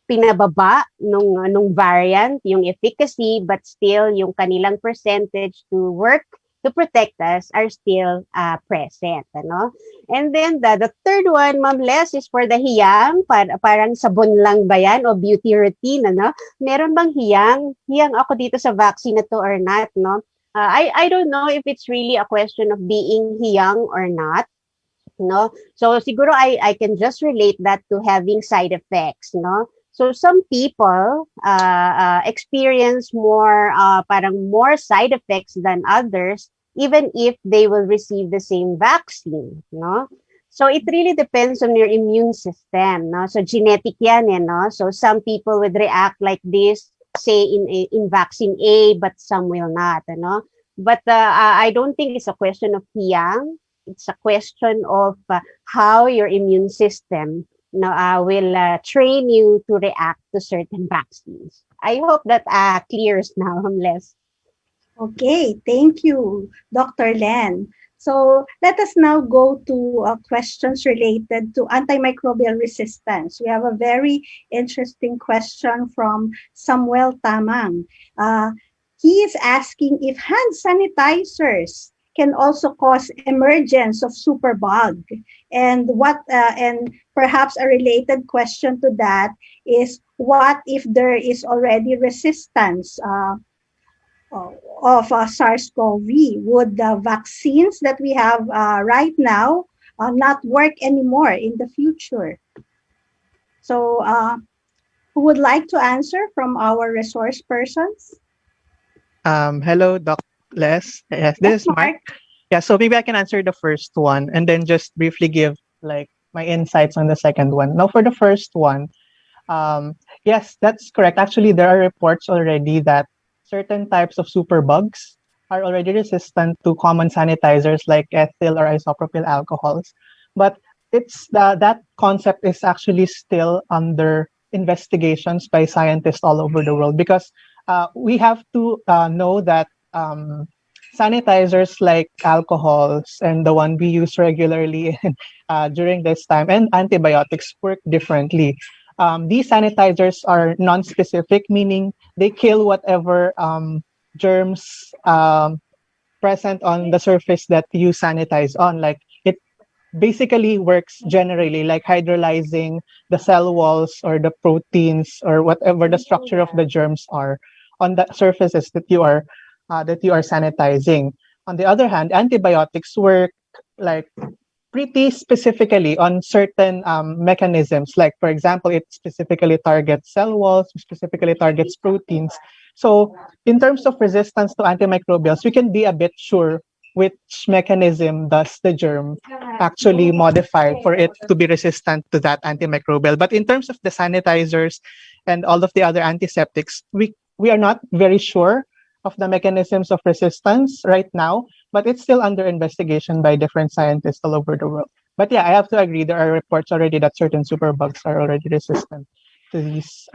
pinababa nung variant yung efficacy, but still yung kanilang percentage to work to protect us are still present. Ano? And then the third one, Ma'am Les, is for the hiyang. Parang sabon lang ba yan o beauty routine? Ano? Meron bang hiyang? Hiyang ako dito sa vaccine na to or not? No? I don't know if it's really a question of being hiyang or not. No, so siguro I can just relate that to having side effects, no. So some people experience more parang more side effects than others, even if they will receive the same vaccine, no. So it really depends on your immune system, no. So genetic yan, no. So some people would react like this, say in vaccine A, but some will not, no. But I don't think it's a question of hiyang. It's a question of how your immune system will train you to react to certain vaccines. I hope that clears now, Les. Okay, thank you, Dr. Len. So let us now go to questions related to antimicrobial resistance. We have a very interesting question from Samuel Tamang. He is asking if hand sanitizers can also cause emergence of superbug, and perhaps a related question to that is, what if there is already resistance of SARS-CoV? Would the vaccines that we have right now not work anymore in the future? So who would like to answer from our resource persons? Hello, Doc Les. Yes, this is Mark. Yeah, so maybe I can answer the first one and then just briefly give like my insights on the second one. Now, for the first one, yes, that's correct. Actually, there are reports already that certain types of superbugs are already resistant to common sanitizers like ethyl or isopropyl alcohols. But that concept is actually still under investigations by scientists all over the world, because we have to know that sanitizers like alcohols and the one we use regularly during this time and antibiotics work differently. These sanitizers are non-specific, meaning they kill whatever germs present on the surface that you sanitize on. Like, it basically works generally, like hydrolyzing the cell walls or the proteins or whatever the structure of the germs are on the surfaces that you are sanitizing. On the other hand, antibiotics work like pretty specifically on certain mechanisms. Like, for example, it specifically targets cell walls, specifically targets proteins. So in terms of resistance to antimicrobials, we can be a bit sure which mechanism does the germ actually modify for it to be resistant to that antimicrobial. But in terms of the sanitizers and all of the other antiseptics, we are not very sure of the mechanisms of resistance right now, but it's still under investigation by different scientists all over the world. But yeah, I have to agree, there are reports already that certain superbugs are already resistant to these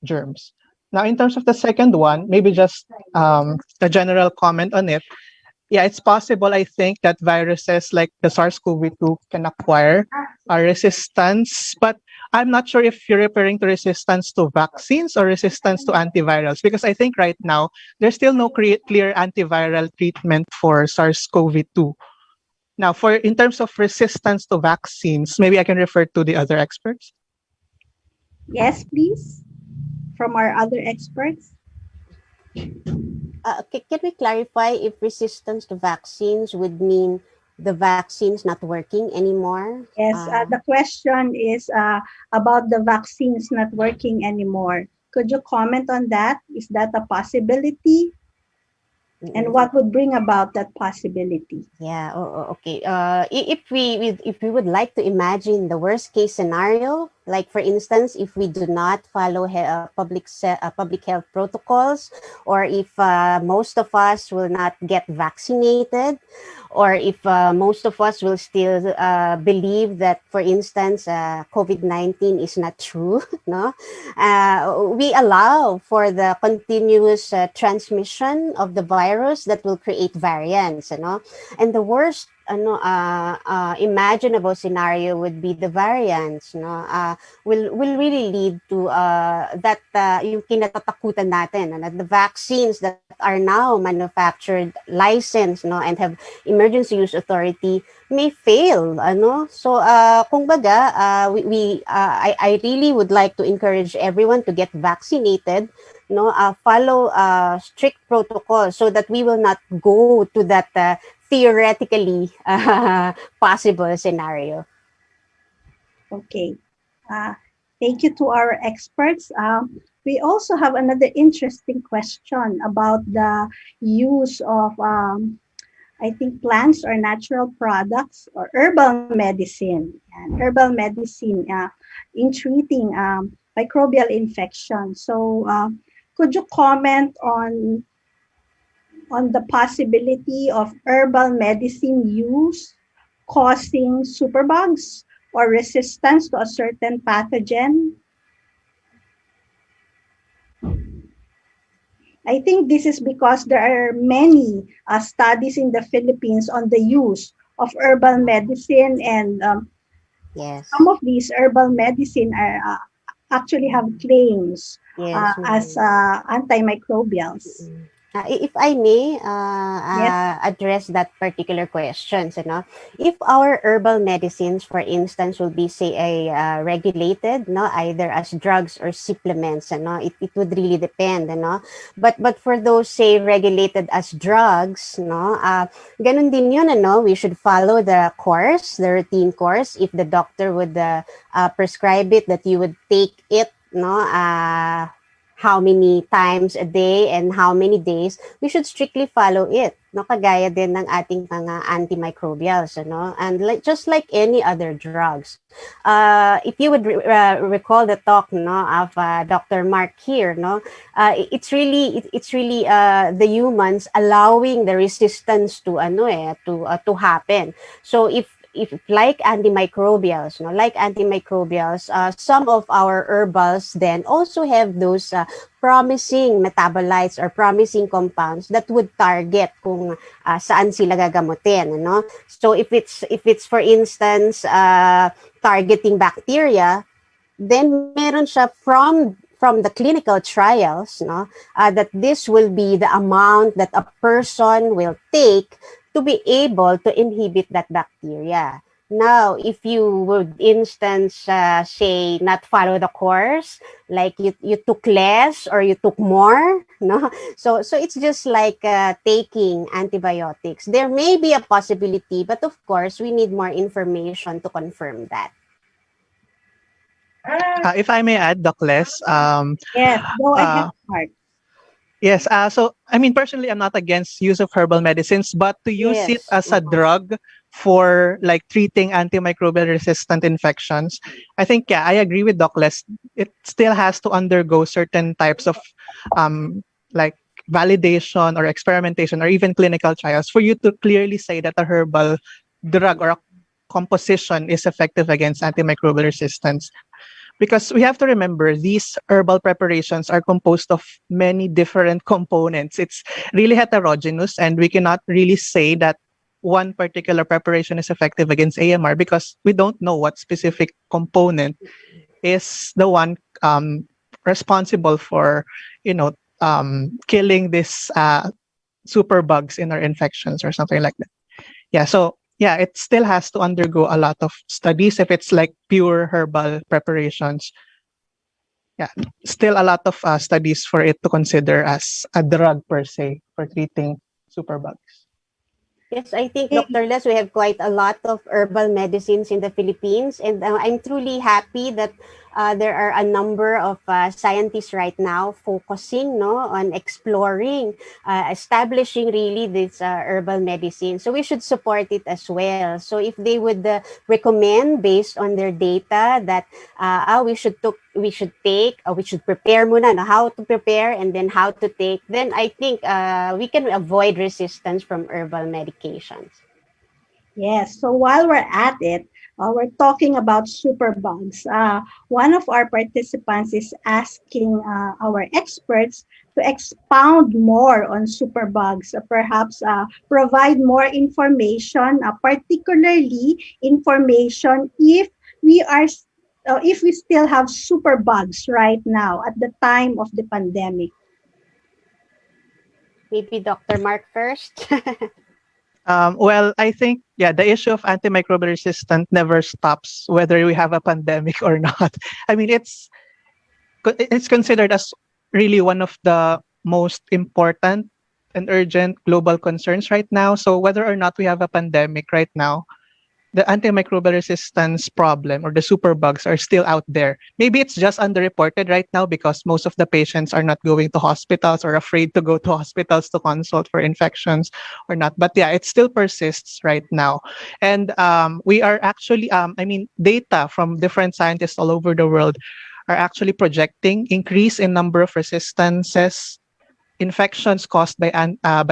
germs. Now, in terms of the second one, maybe just a general comment on it. Yeah, it's possible, I think, that viruses like the SARS-CoV-2 can acquire a resistance, but I'm not sure if you're referring to resistance to vaccines or resistance to antivirals, because I think right now there's still no clear antiviral treatment for SARS-CoV-2. Now, in terms of resistance to vaccines, maybe I can refer to the other experts. Yes, please, from our other experts. Can we clarify if resistance to vaccines would mean the vaccine's not working anymore? Yes, the question is about the vaccines not working anymore. Could you comment on that? Is that a possibility? And what would bring about that possibility? Yeah. Okay. If we would like to imagine the worst case scenario, like for instance, if we do not follow public health protocols, or if most of us will not get vaccinated, or if most of us will still believe that, for instance, COVID-19 is not true, no, we allow for the continuous transmission of the virus that will create variants, you know, and the worst imaginable scenario would be the variants, no, will really lead to that yung kinatatakutan natin, the vaccines that are now manufactured, licensed, no, and have emergency use authority may fail, ano. So kumbaga, I really would like to encourage everyone to get vaccinated, no, follow strict protocols so that we will not go to that theoretically possible scenario. Okay. Thank you to our experts. We also have another interesting question about the use of, I think, plants or natural products or herbal medicine. And herbal medicine in treating microbial infection. So could you comment on the possibility of herbal medicine use causing superbugs or resistance to a certain pathogen? I think this is because there are many studies in the Philippines on the use of herbal medicine, and yes, some of these herbal medicine are actually have claims as antimicrobials. If I may Yes. address that particular question, you know, if our herbal medicines, for instance, will be say regulated, no, either as drugs or supplements, you know, it would really depend, you know. But for those say regulated as drugs, no, ganun din yun, ano, we should follow the course, the routine course. If the doctor would prescribe it, that you would take it, no, how many times a day and how many days, we should strictly follow it, no, kagaya din ng ating mga antimicrobials, no, and just like any other drugs. If you would recall the talk, no, of Dr. Mark here, no, it's really the humans allowing the resistance to to happen. So if like antimicrobials, some of our herbals then also have those promising metabolites or promising compounds that would target kung saan sila gagamutin, no? So if it's for instance targeting bacteria, then meron siya from the clinical trials, no, that this will be the amount that a person will take to be able to inhibit that bacteria. Now, if you would instance say not follow the course, like you took less or you took more, no, so it's just like taking antibiotics. There may be a possibility, but of course we need more information to confirm that. If I may add, Doc Les, yes, go ahead, Mark. Yes, so I mean, personally, I'm not against use of herbal medicines, but to use it as a drug for like treating antimicrobial resistant infections, I think, yeah, I agree with Doc Les. It still has to undergo certain types of like validation or experimentation or even clinical trials for you to clearly say that a herbal drug or a composition is effective against antimicrobial resistance. Because we have to remember, these herbal preparations are composed of many different components. It's really heterogeneous, and we cannot really say that one particular preparation is effective against AMR because we don't know what specific component is the one responsible for, killing these superbugs in our infections or something like that. Yeah, so yeah, it still has to undergo a lot of studies if it's like pure herbal preparations. Yeah, still a lot of studies for it to consider as a drug per se for treating superbugs. Yes, I think, Dr. Les, we have quite a lot of herbal medicines in the Philippines, and I'm truly happy that there are a number of scientists right now focusing on exploring, establishing really this herbal medicine. So we should support it as well. So if they would recommend based on their data that we should prepare muna, how to prepare and then how to take, then I think we can avoid resistance from herbal medications. Yes, so while we're at it, we're talking about superbugs. One of our participants is asking our experts to expound more on superbugs, perhaps provide more information, particularly information if we still have superbugs right now at the time of the pandemic. Maybe Dr. Mark first. Well, I think, the issue of antimicrobial resistance never stops, whether we have a pandemic or not. I mean, it's considered as really one of the most important and urgent global concerns right now. So whether or not we have a pandemic right now, the antimicrobial resistance problem or the superbugs are still out there. Maybe it's just underreported right now because most of the patients are not going to hospitals or afraid to go to hospitals to consult for infections or not. But it still persists right now. And we are actually, data from different scientists all over the world are actually projecting increase in number of resistances, infections caused by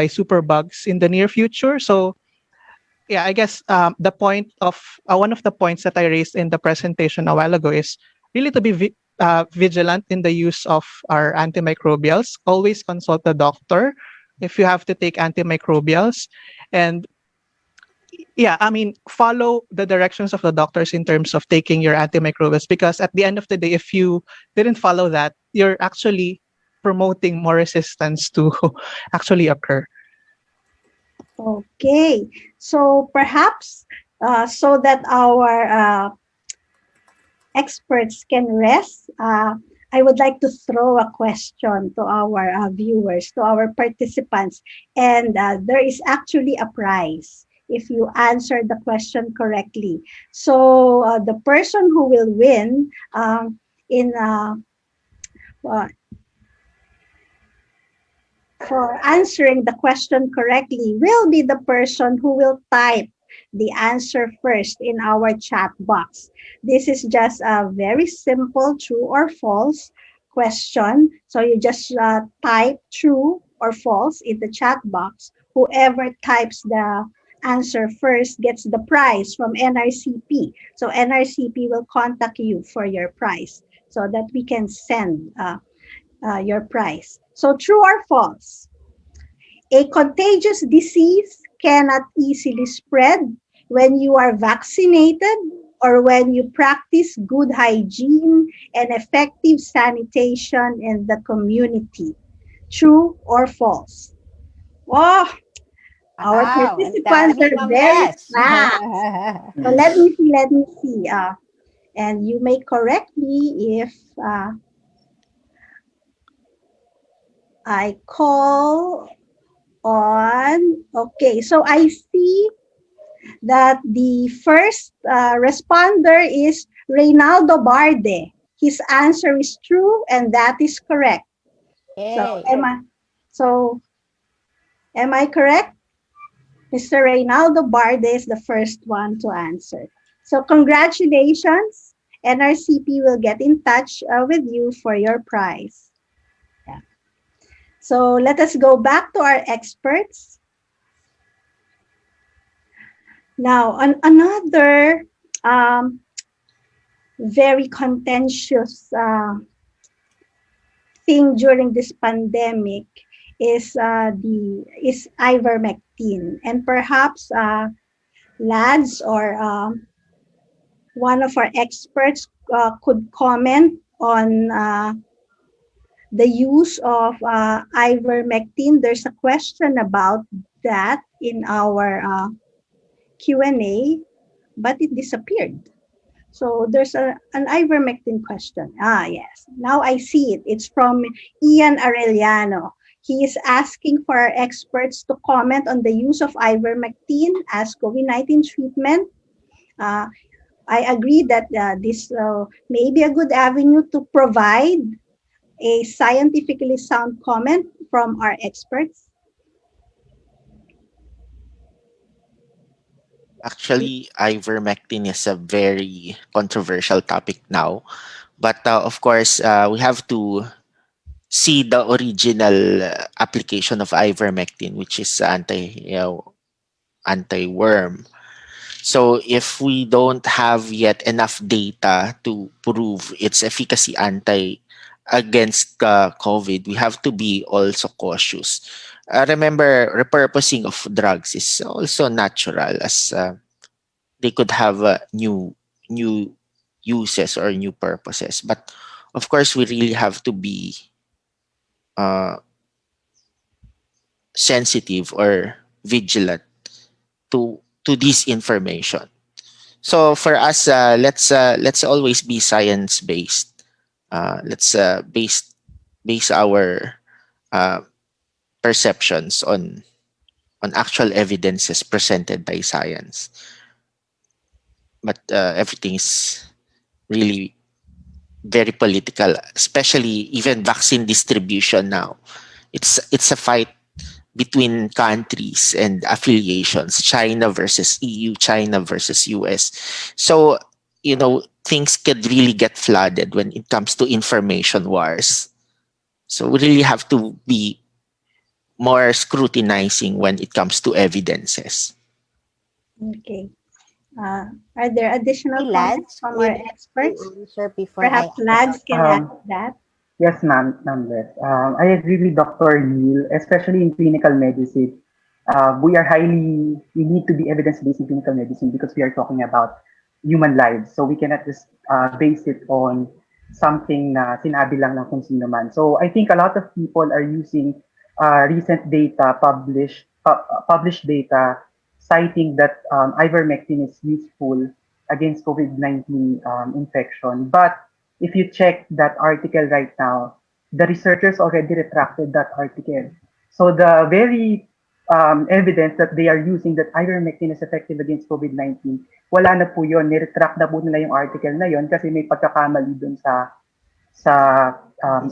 superbugs in the near future. So I guess the point of one of the points that I raised in the presentation a while ago is really to be vigilant in the use of our antimicrobials. Always consult the doctor if you have to take antimicrobials, and follow the directions of the doctors in terms of taking your antimicrobials, because at the end of the day, if you didn't follow that, you're actually promoting more resistance to actually occur. Okay, so perhaps so that our experts can rest, I would like to throw a question to our viewers, to our participants, and there is actually a prize if you answer the question correctly. So the person who will win for answering the question correctly will be the person who will type the answer first in our chat box. This is just a very simple true or false question. So you just type true or false in the chat box. Whoever types the answer first gets the prize from NRCP. So NRCP will contact you for your prize so that we can send your prize. So true or false? A contagious disease cannot easily spread when you are vaccinated or when you practice good hygiene and effective sanitation in the community. True or false? Wow, our participants are very fast. So let me see. And you may correct me if I call on. Okay, so I see that the first responder is Reynaldo Barde. His answer is true, and that is correct. So am I correct? Mr. Reynaldo Barde is the first one to answer. So congratulations. NRCP will get in touch with you for your prize. So let us go back to our experts. Now, another very contentious thing during this pandemic is ivermectin, and perhaps Lads or one of our experts could comment on the use of ivermectin. There's a question about that in our Q&A, but it disappeared. So there's an ivermectin question. Yes, now I see it. It's from Ian Arellano. He is asking for our experts to comment on the use of ivermectin as COVID-19 treatment. I agree that this may be a good avenue to provide a scientifically sound comment from our experts. Actually, ivermectin is a very controversial topic now. But of course, we have to see the original application of ivermectin, which is anti-worm. So if we don't have yet enough data to prove its efficacy against COVID, we have to be also cautious. Remember, repurposing of drugs is also natural, as they could have new uses or new purposes. But of course, we really have to be uh, sensitive or vigilant to this information. So for us, let's always be science based. Let's base our uh, perceptions on actual evidences presented by science. But everything is really very political, especially even vaccine distribution now. It's a fight between countries and affiliations, China versus EU, China versus US. So, things could really get flooded when it comes to information wars. So we really have to be more scrutinizing when it comes to evidences. Okay. Are there additional comments from our experts? Before Perhaps Lads can add that. Yes, ma'am, Beth. I agree with Dr. Neil, especially in clinical medicine. We need to be evidence-based in clinical medicine because we are talking about human lives. So we cannot just base it on something na sinabi lang ng kung sino man. So I think a lot of people are using recent data, published data, citing that ivermectin is useful against COVID-19 infection. But if you check that article right now, the researchers already retracted that article. So the very evidence that they are using that ivermectin is effective against COVID-19, wala na po yun. Niretract na po nila yung article na yun kasi may pagkakamali dun sa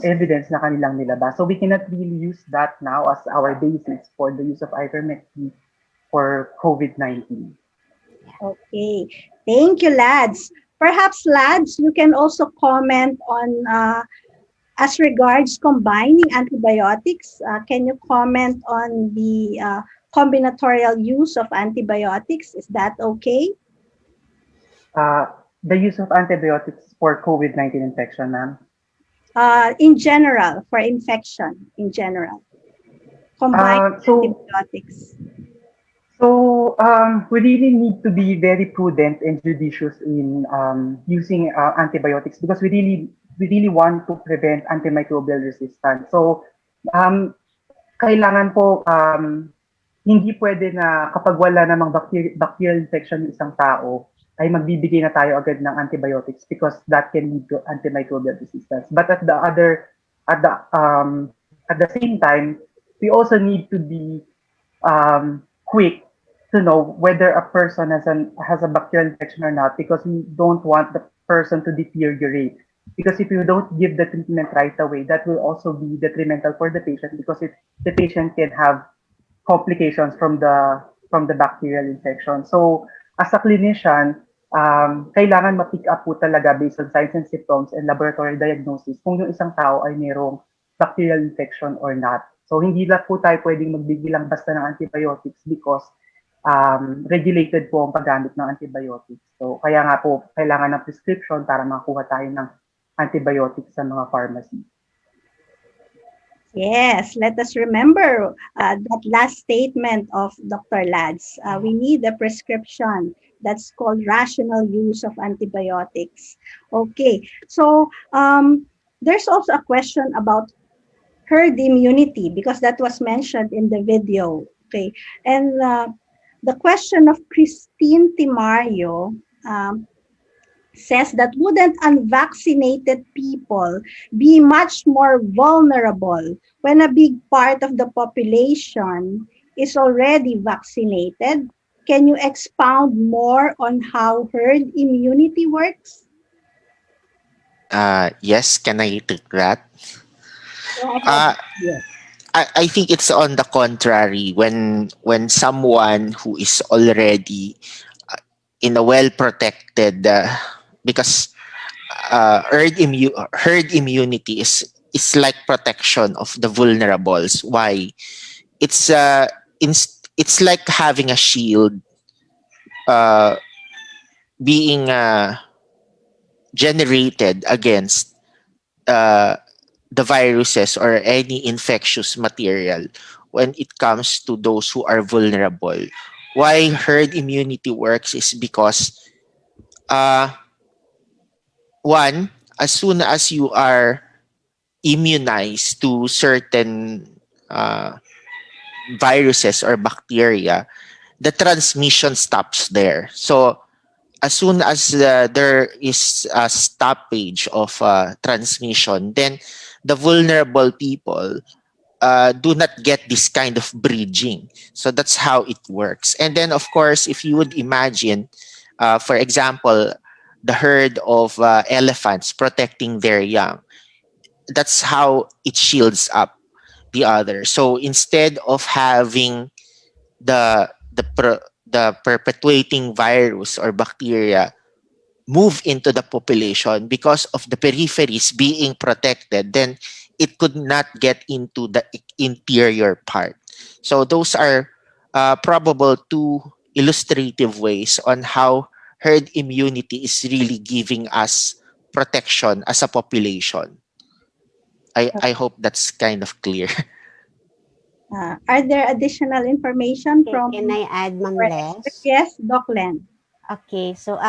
evidence na kanilang nilabas. So we cannot really use that now as our basis for the use of ivermectin for COVID-19. Okay. Thank you, Lads. Perhaps, Lads, you can also comment on, as regards combining antibiotics, can you comment on the combinatorial use of antibiotics? Is that okay? The use of antibiotics for COVID-19 infection, ma'am? In general, for infection, in general. Combined antibiotics. So we really need to be very prudent and judicious in using antibiotics because we really want to prevent antimicrobial resistance. So kailangan po hindi pwede na kapag wala namang bacterial infection ng isang tao ay magbibigay na tayo agad ng antibiotics because that can lead to antimicrobial resistance. But at the same time, we also need to be quick to know whether a person has a bacterial infection or not because we don't want the person to deteriorate. Because if you don't give the treatment right away, that will also be detrimental for the patient because the patient can have complications from the bacterial infection. So as a clinician, kailangan ma-pick up po talaga based on signs and symptoms and laboratory diagnosis kung yung isang tao ay mayroong bacterial infection or not. So hindi lang po tayo pwedeng magbigay lang basta ng antibiotics because regulated po ang paggamit ng antibiotics. So kaya nga po kailangan ng prescription para makakuha tayo ng antibiotics sa mga pharmacy. Yes, let us remember that last statement of Dr. Lads. We need a prescription. That's called rational use of antibiotics. Okay, so there's also a question about herd immunity because that was mentioned in the video. Okay, and the question of Christine Timario says that wouldn't unvaccinated people be much more vulnerable when a big part of the population is already vaccinated? Can you expound more on how herd immunity works? Yes, can I take that? Go ahead. Yes. I think it's on the contrary. When someone who is already in a well protected, because herd immunity is like protection of the vulnerables. Why? It's it's like having a shield uh, being generated against uh, the viruses or any infectious material when it comes to those who are vulnerable. Why herd immunity works is because uh, one, as soon as you are immunized to certain uh, viruses or bacteria, the transmission stops there. So as soon as there is a stoppage of transmission, then the vulnerable people do not get this kind of bridging. So that's how it works. And then, of course, if you would imagine, for example, the herd of elephants protecting their young, that's how it shields up the other. So instead of having the perpetuating virus or bacteria move into the population because of the peripheries being protected, then it could not get into the interior part. So those are probable two illustrative ways on how herd immunity is really giving us protection as a population. I hope that's kind of clear. Are there additional information from Can I add, Ma'am our Les? expert? Yes, Doc Len. Okay, so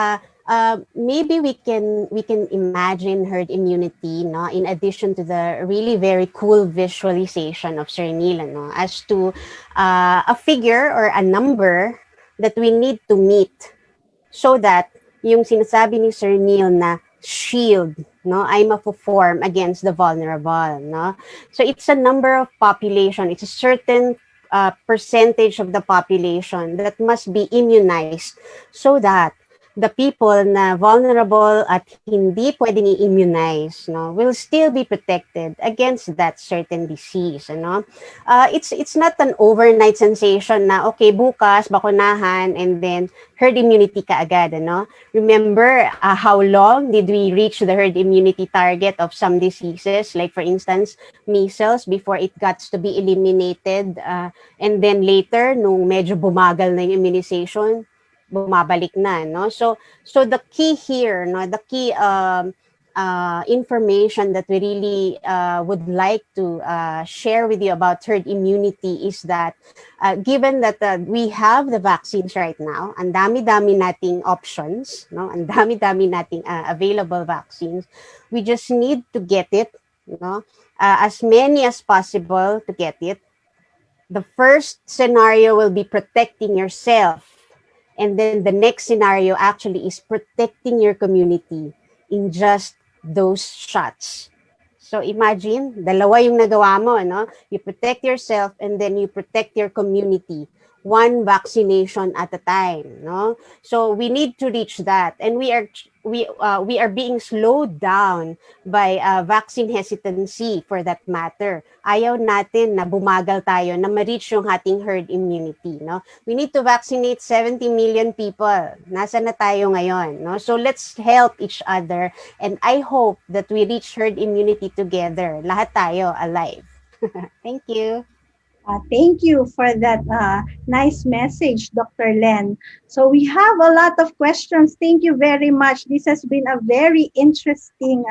maybe we can imagine herd immunity, no, in addition to the really very cool visualization of Sir Neil, no, as to a figure or a number that we need to meet so that yung sinasabi ni Sir Neil na shield, no, ay mapo-form against the vulnerable, no. So it's a number of population, it's a certain percentage of the population that must be immunized so that the people na vulnerable at hindi pwedeng i-immunize, no, will still be protected against that certain disease, no. It's not an overnight sensation na okay, bukas bakunahan and then herd immunity ka agad, ano. Remember how long did we reach the herd immunity target of some diseases, like for instance measles, before it got to be eliminated, and then later nung medyo bumagal na yung immunization, bumabalik na, no. So the key here, no, the key information that we really would like to share with you about herd immunity is that given that we have the vaccines right now, ang dami-dami nating options, no, ang dami-dami nating available vaccines, we just need to get it, no, as many as possible to get it. The first scenario will be protecting yourself. And then the next scenario actually is protecting your community in just those shots. So imagine, dalawa yung nagawa mo, no? You protect yourself and then you protect your community. One vaccination at a time, no? So we need to reach that, and we are being slowed down by vaccine hesitancy for that matter. Ayaw natin na bumagal tayo na ma-reach yung ating herd immunity, no? We need to vaccinate 70 million people. Nasa na tayo ngayon, no? So let's help each other, and I hope that we reach herd immunity together. Lahat tayo alive. Thank you. Thank you for that nice message, Dr. Len. So we have a lot of questions. Thank you very much. This has been a very interesting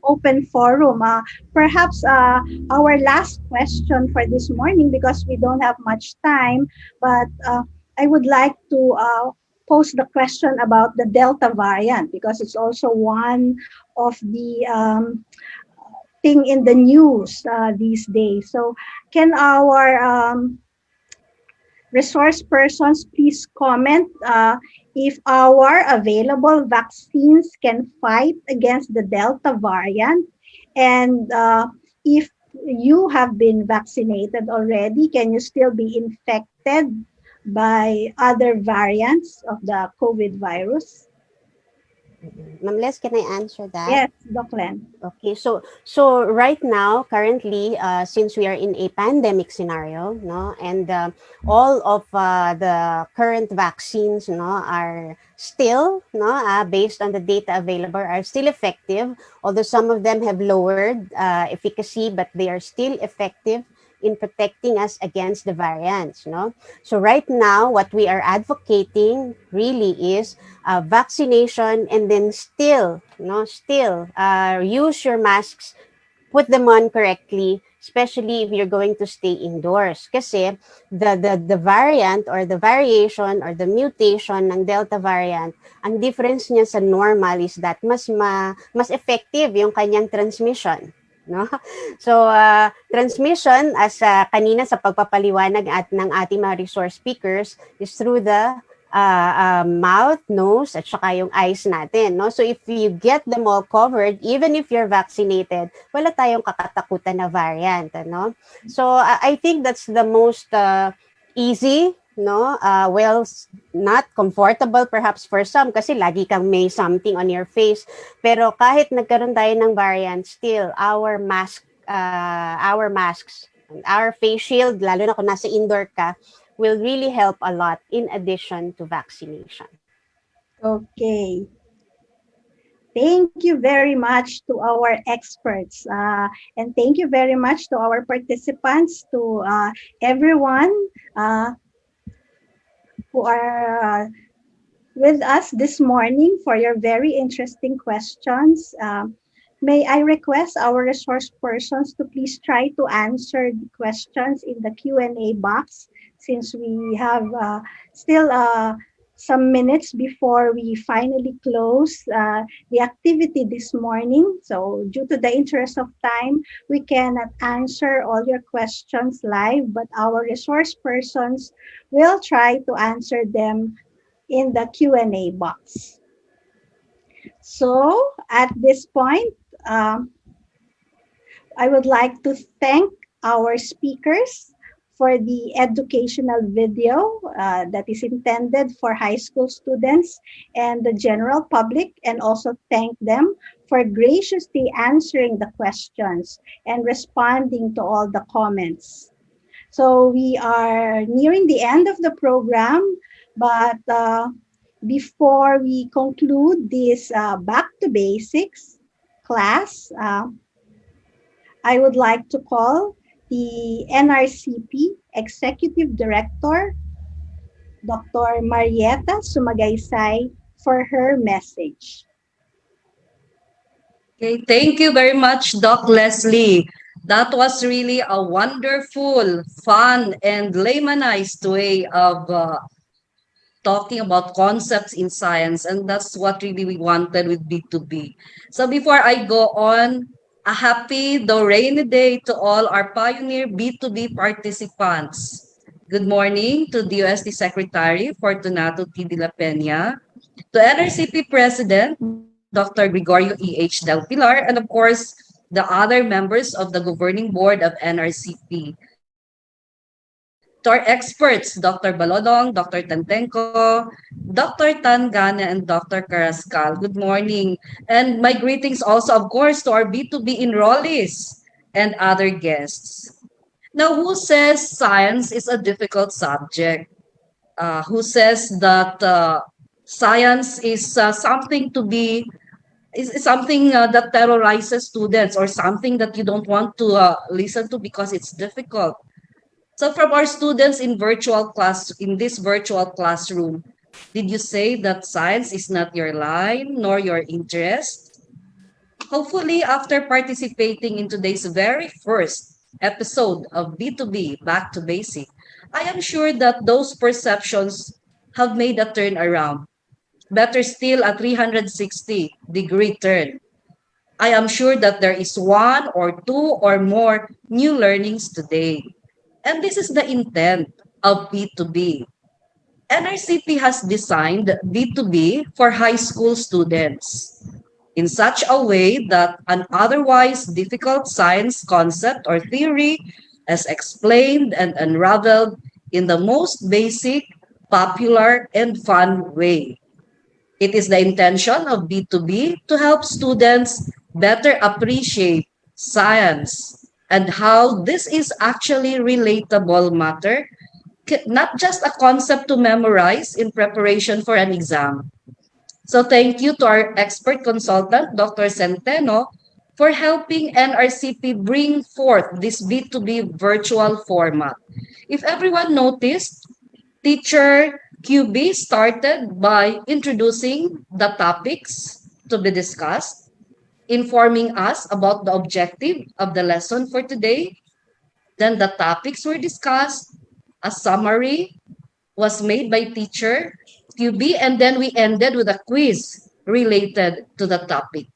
open forum. Perhaps our last question for this morning, because we don't have much time, but I would like to pose the question about the Delta variant, because it's also one of the thing in the news these days. So can our resource persons please comment if our available vaccines can fight against the Delta variant? And if you have been vaccinated already, can you still be infected by other variants of the COVID virus? Ma'am Les, can I answer that? Yes, Doc Len. Okay, so right now, currently, since we are in a pandemic scenario, no, and all of the current vaccines, no, are still, no, based on the data available, are still effective. Although some of them have lowered efficacy, but they are still effective in protecting us against the variants, no. So right now, what we are advocating really is vaccination, and then still use your masks, put them on correctly, especially if you're going to stay indoors. Kasi the variant or the variation or the mutation ng Delta variant, ang difference niya sa normal is that mas effective yung kanyang transmission. No? So, transmission, as kanina sa pagpapaliwanag ng ating mga resource speakers, is through the mouth, nose, at saka yung eyes natin. No? So if you get them all covered, even if you're vaccinated, wala tayong kakatakutan na variant. No? So I think that's the most easy, no? Well, not comfortable perhaps for some kasi lagi kang may something on your face. Pero kahit nagkaroon tayo ng variant, still our masks, our face shield, lalo na kung nasa indoor ka, will really help a lot in addition to vaccination. Okay. Thank you very much to our experts. And thank you very much to our participants, to everyone who are with us this morning for your very interesting questions. May I request our resource persons to please try to answer the questions in the Q&A box, since we have still some minutes before we finally close the activity this morning. So due to the interest of time, we cannot answer all your questions live, but our resource persons will try to answer them in the Q&A box. So at this point, I would like to thank our speakers for the educational video that is intended for high school students and the general public, and also thank them for graciously answering the questions and responding to all the comments. So we are nearing the end of the program, but before we conclude this Back to Basics class, I would like to call the NRCP Executive Director, Dr. Marieta Sumagaysay, for her message. Okay, thank you very much, Doc Leslie. That was really a wonderful, fun, and laymanized way of talking about concepts in science, and that's what really we wanted with B2B. So before I go on, a happy though rainy day to all our pioneer B2B participants. Good morning to DOST Secretary Fortunato T. de la Peña, to NRCP President Dr. Gregorio E.H. Del Pilar, and of course, the other members of the Governing Board of NRCP. To our experts, Dr. Balodong, Dr. Tantenko, Dr. Tangana, and Dr. Carrascal. Good morning. And my greetings also, of course, to our B2B enrollees and other guests. Now, who says science is a difficult subject? Who says that science is something to be, is something that terrorizes students, or something that you don't want to listen to because it's difficult? So from our students in this virtual classroom, did you say that science is not your line nor your interest? Hopefully, after participating in today's very first episode of B2B, Back to Basic, I am sure that those perceptions have made a turn around. Better still, a 360-degree turn. I am sure that there is one or two or more new learnings today. And this is the intent of B2B. NRCP has designed B2B for high school students in such a way that an otherwise difficult science concept or theory is explained and unraveled in the most basic, popular, and fun way. It is the intention of B2B to help students better appreciate science and how this is actually relatable matter, not just a concept to memorize in preparation for an exam. So thank you to our expert consultant, Dr. Centeno, for helping NRCP bring forth this B2B virtual format. If everyone noticed, Teacher QB started by introducing the topics to be discussed, informing us about the objective of the lesson for today. Then the topics were discussed, a summary was made by teacher QB, and then we ended with a quiz related to the topic.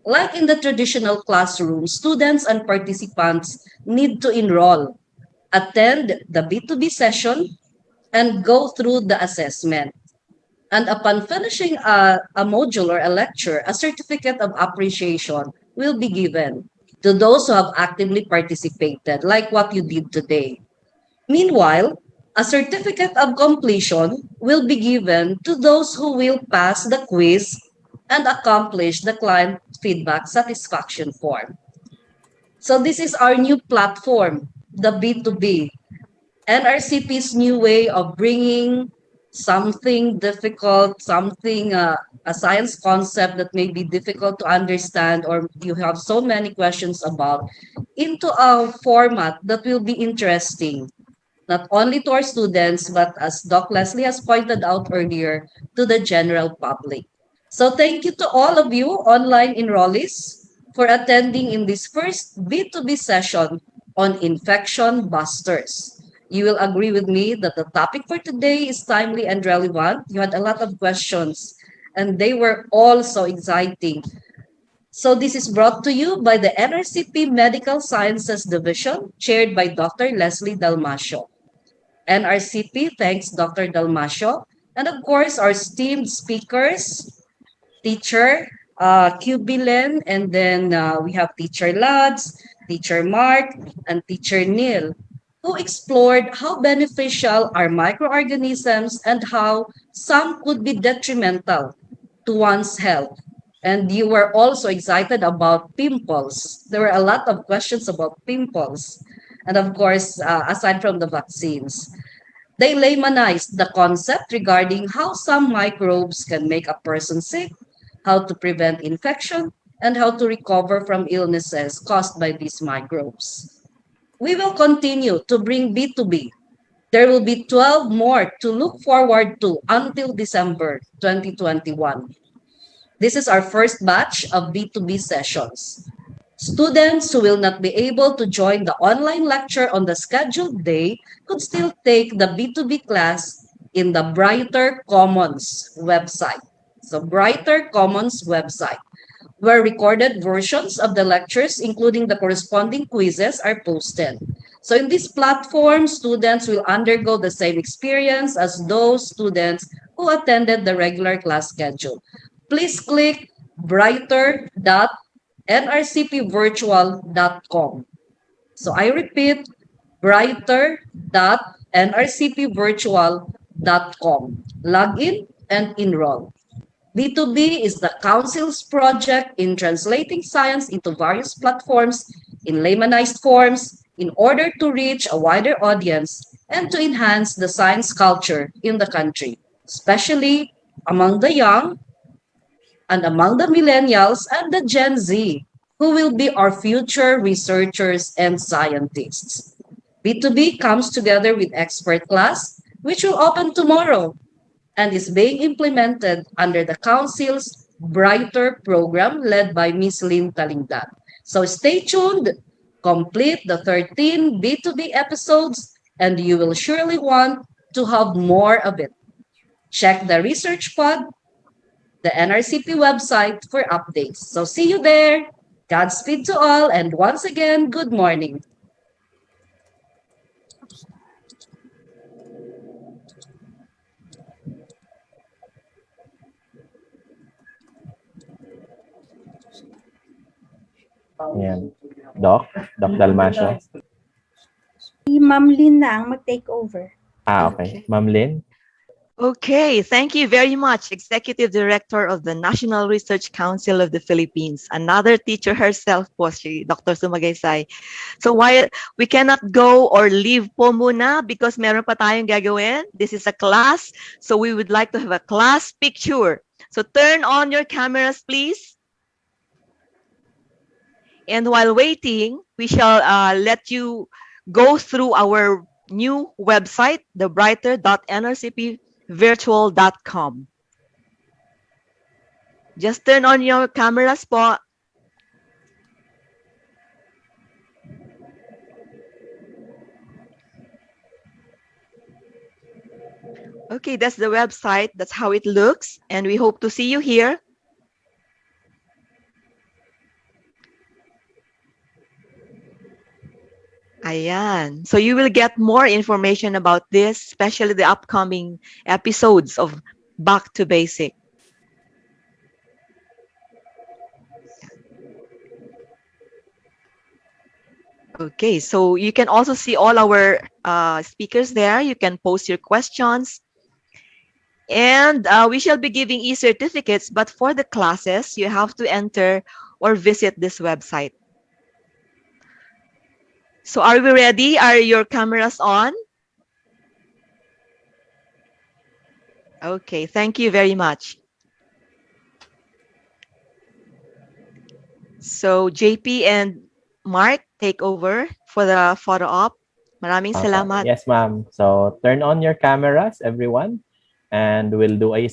Like in the traditional classroom, students and participants need to enroll, attend the B2B session, and go through the assessment. And upon finishing a module or a lecture, a certificate of appreciation will be given to those who have actively participated, like what you did today. Meanwhile, a certificate of completion will be given to those who will pass the quiz and accomplish the client feedback satisfaction form. So this is our new platform, the B2B. NRCP's new way of bringing something difficult, a science concept that may be difficult to understand or you have so many questions about, into a format that will be interesting, not only to our students, but as Doc Leslie has pointed out earlier, to the general public. So thank you to all of you online enrollees for attending in this first B2B session on infection busters. You will agree with me that the topic for today is timely and relevant. You had a lot of questions and they were all so exciting. So this is brought to you by the NRCP Medical Sciences Division, chaired by Dr. Leslie Dalmasio. NRCP thanks Dr. Dalmasio, and of course our esteemed speakers, teacher Cubilin, and then we have teacher Lads, teacher Mark, and teacher Neil, who explored how beneficial are microorganisms and how some could be detrimental to one's health. And you were also excited about pimples. There were a lot of questions about pimples. And of course, aside from the vaccines, they laymanized the concept regarding how some microbes can make a person sick, how to prevent infection, and how to recover from illnesses caused by these microbes. We will continue to bring B2B. There will be 12 more to look forward to until December 2021. This is our first batch of B2B sessions. Students who will not be able to join the online lecture on the scheduled day could still take the B2B class in the Brighter Commons website. So Brighter Commons website, where recorded versions of the lectures, including the corresponding quizzes, are posted. So in this platform, students will undergo the same experience as those students who attended the regular class schedule. Please click brighter.nrcpvirtual.com. So I repeat, brighter.nrcpvirtual.com. Log in and enroll. B2B is the Council's project in translating science into various platforms in laymanized forms in order to reach a wider audience and to enhance the science culture in the country, especially among the young and among the millennials and the Gen Z, who will be our future researchers and scientists. B2B comes together with Expert Class, which will open tomorrow and is being implemented under the Council's Brighter program led by Ms. Lynn Talingdan. So stay tuned, complete the 13 B2B episodes, and you will surely want to have more of it. Check the Research Pod, the NRCP website for updates. So see you there. Godspeed to all, and once again, good morning. Ayan. Doc Dalmasio. Ma'am Lynn na ang mag-take over. Okay. Ma'am Lynn? Okay, thank you very much, Executive Director of the National Research Council of the Philippines. Another teacher herself po, si Dr. Sumagaysay. So while we cannot go or leave po muna because meron pa tayong gagawin, this is a class, so we would like to have a class picture. So turn on your cameras, please. And while waiting, we shall let you go through our new website, the brighter.nrcpvirtual.com. Just turn on your cameras po. Okay, that's the website. That's how it looks. And we hope to see you here. Ayan. So you will get more information about this, especially the upcoming episodes of Back to Basic. Okay, so you can also see all our speakers there. You can post your questions. And we shall be giving e-certificates, but for the classes, you have to enter or visit this website. So are we ready? Are your cameras on? Okay, thank you very much. So JP and Mark, take over for the photo op. Maraming salamat. Yes, ma'am. So turn on your cameras, everyone, and we'll do a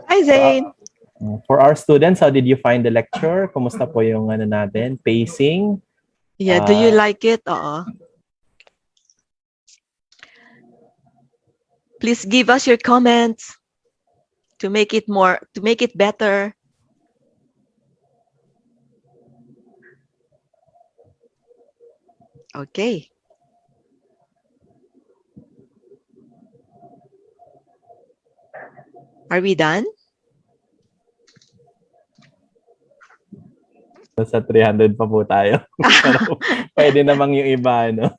Hi, Zane. For our students, how did you find the lecture? Kumusta po yung ano natin? Pacing? Yeah, do you like it? Please give us your comments to make it better. Okay. Are we done? Sa 300 pa po tayo. Pero pwede namang yung iba, no?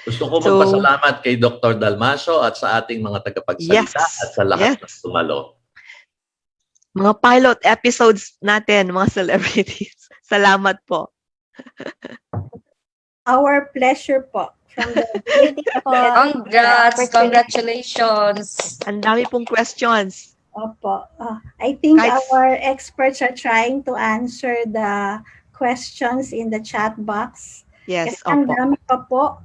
Gusto ko magpasalamat kay Dr. Dalmaso at sa ating mga tagapagsalita at sa lahat ng tumalo. Mga pilot episodes natin, mga celebrities. Salamat po. Our pleasure po. From the Congrats! Congratulations! Ang dami pong questions. Opo. I think our experts are trying to answer the questions in the chat box. Yes, Kasi ang dami pa po.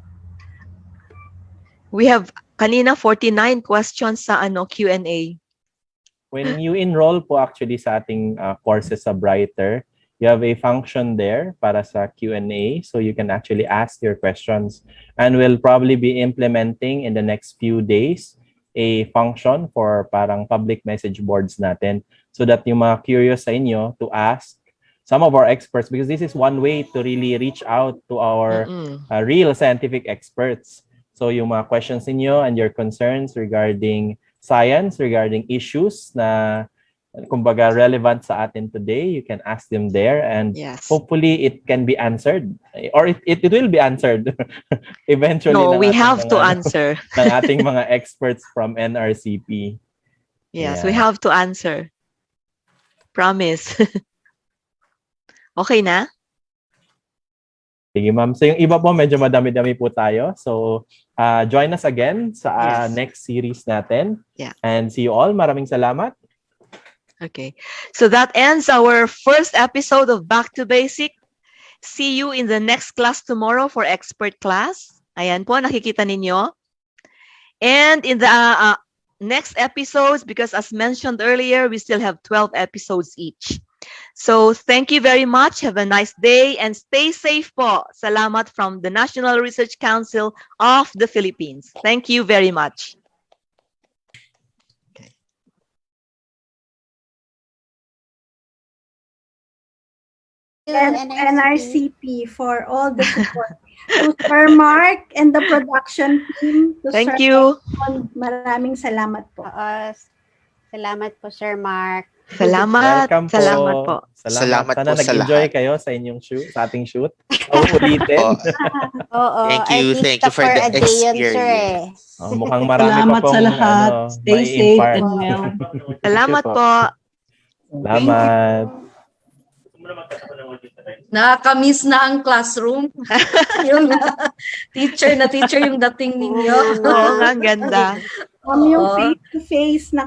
We have kanina 49 questions sa Q&A. when you enroll po actually sa ating courses sa Brighter, you have a function there para sa Q&A, so you can actually ask your questions. And we'll probably be implementing in the next few days a function for parang public message boards natin, so that yung mga curious sa inyo to ask some of our experts, because this is one way to really reach out to our real scientific experts. So yung mga questions niyo and your concerns regarding science, regarding issues na kumbaga relevant sa atin today, you can ask them there, and hopefully it can be answered, or it will be answered eventually. No, we have to answer. ng ating mga experts from NRCP. Yes, we have to answer. Promise. Okay na? Sige, ma'am. So yung iba po, medyo madami-dami po tayo. So join us again sa next series natin. Yeah. And see you all. Maraming salamat. Okay. So that ends our first episode of Back to Basic. See you in the next class tomorrow for expert class. Ayan po, nakikita ninyo. And in the next episodes, because as mentioned earlier, we still have 12 episodes each. So thank you very much. Have a nice day and stay safe po. Salamat from the National Research Council of the Philippines. Thank you very much. And NRCP for all the support. To Sir Mark and the production team. Thank you. Maraming salamat po. Salamat po, Sir Mark. Salamat. Welcome po. Salamat po. Salamat Sana po sa nag-enjoy lahat. kayo sa inyong shoot, sa ating shoot. Uulitin. Oo, Thank you for the a day yun, sir, experience. Mukhang marami Salamat pa pong sa lahat. Stay safe mai-impart. and well. Salamat po. Salamat. Nakakamiss na ang classroom. Yung teacher yung dating ninyo. Oo, ang ganda. Yung face-to-face na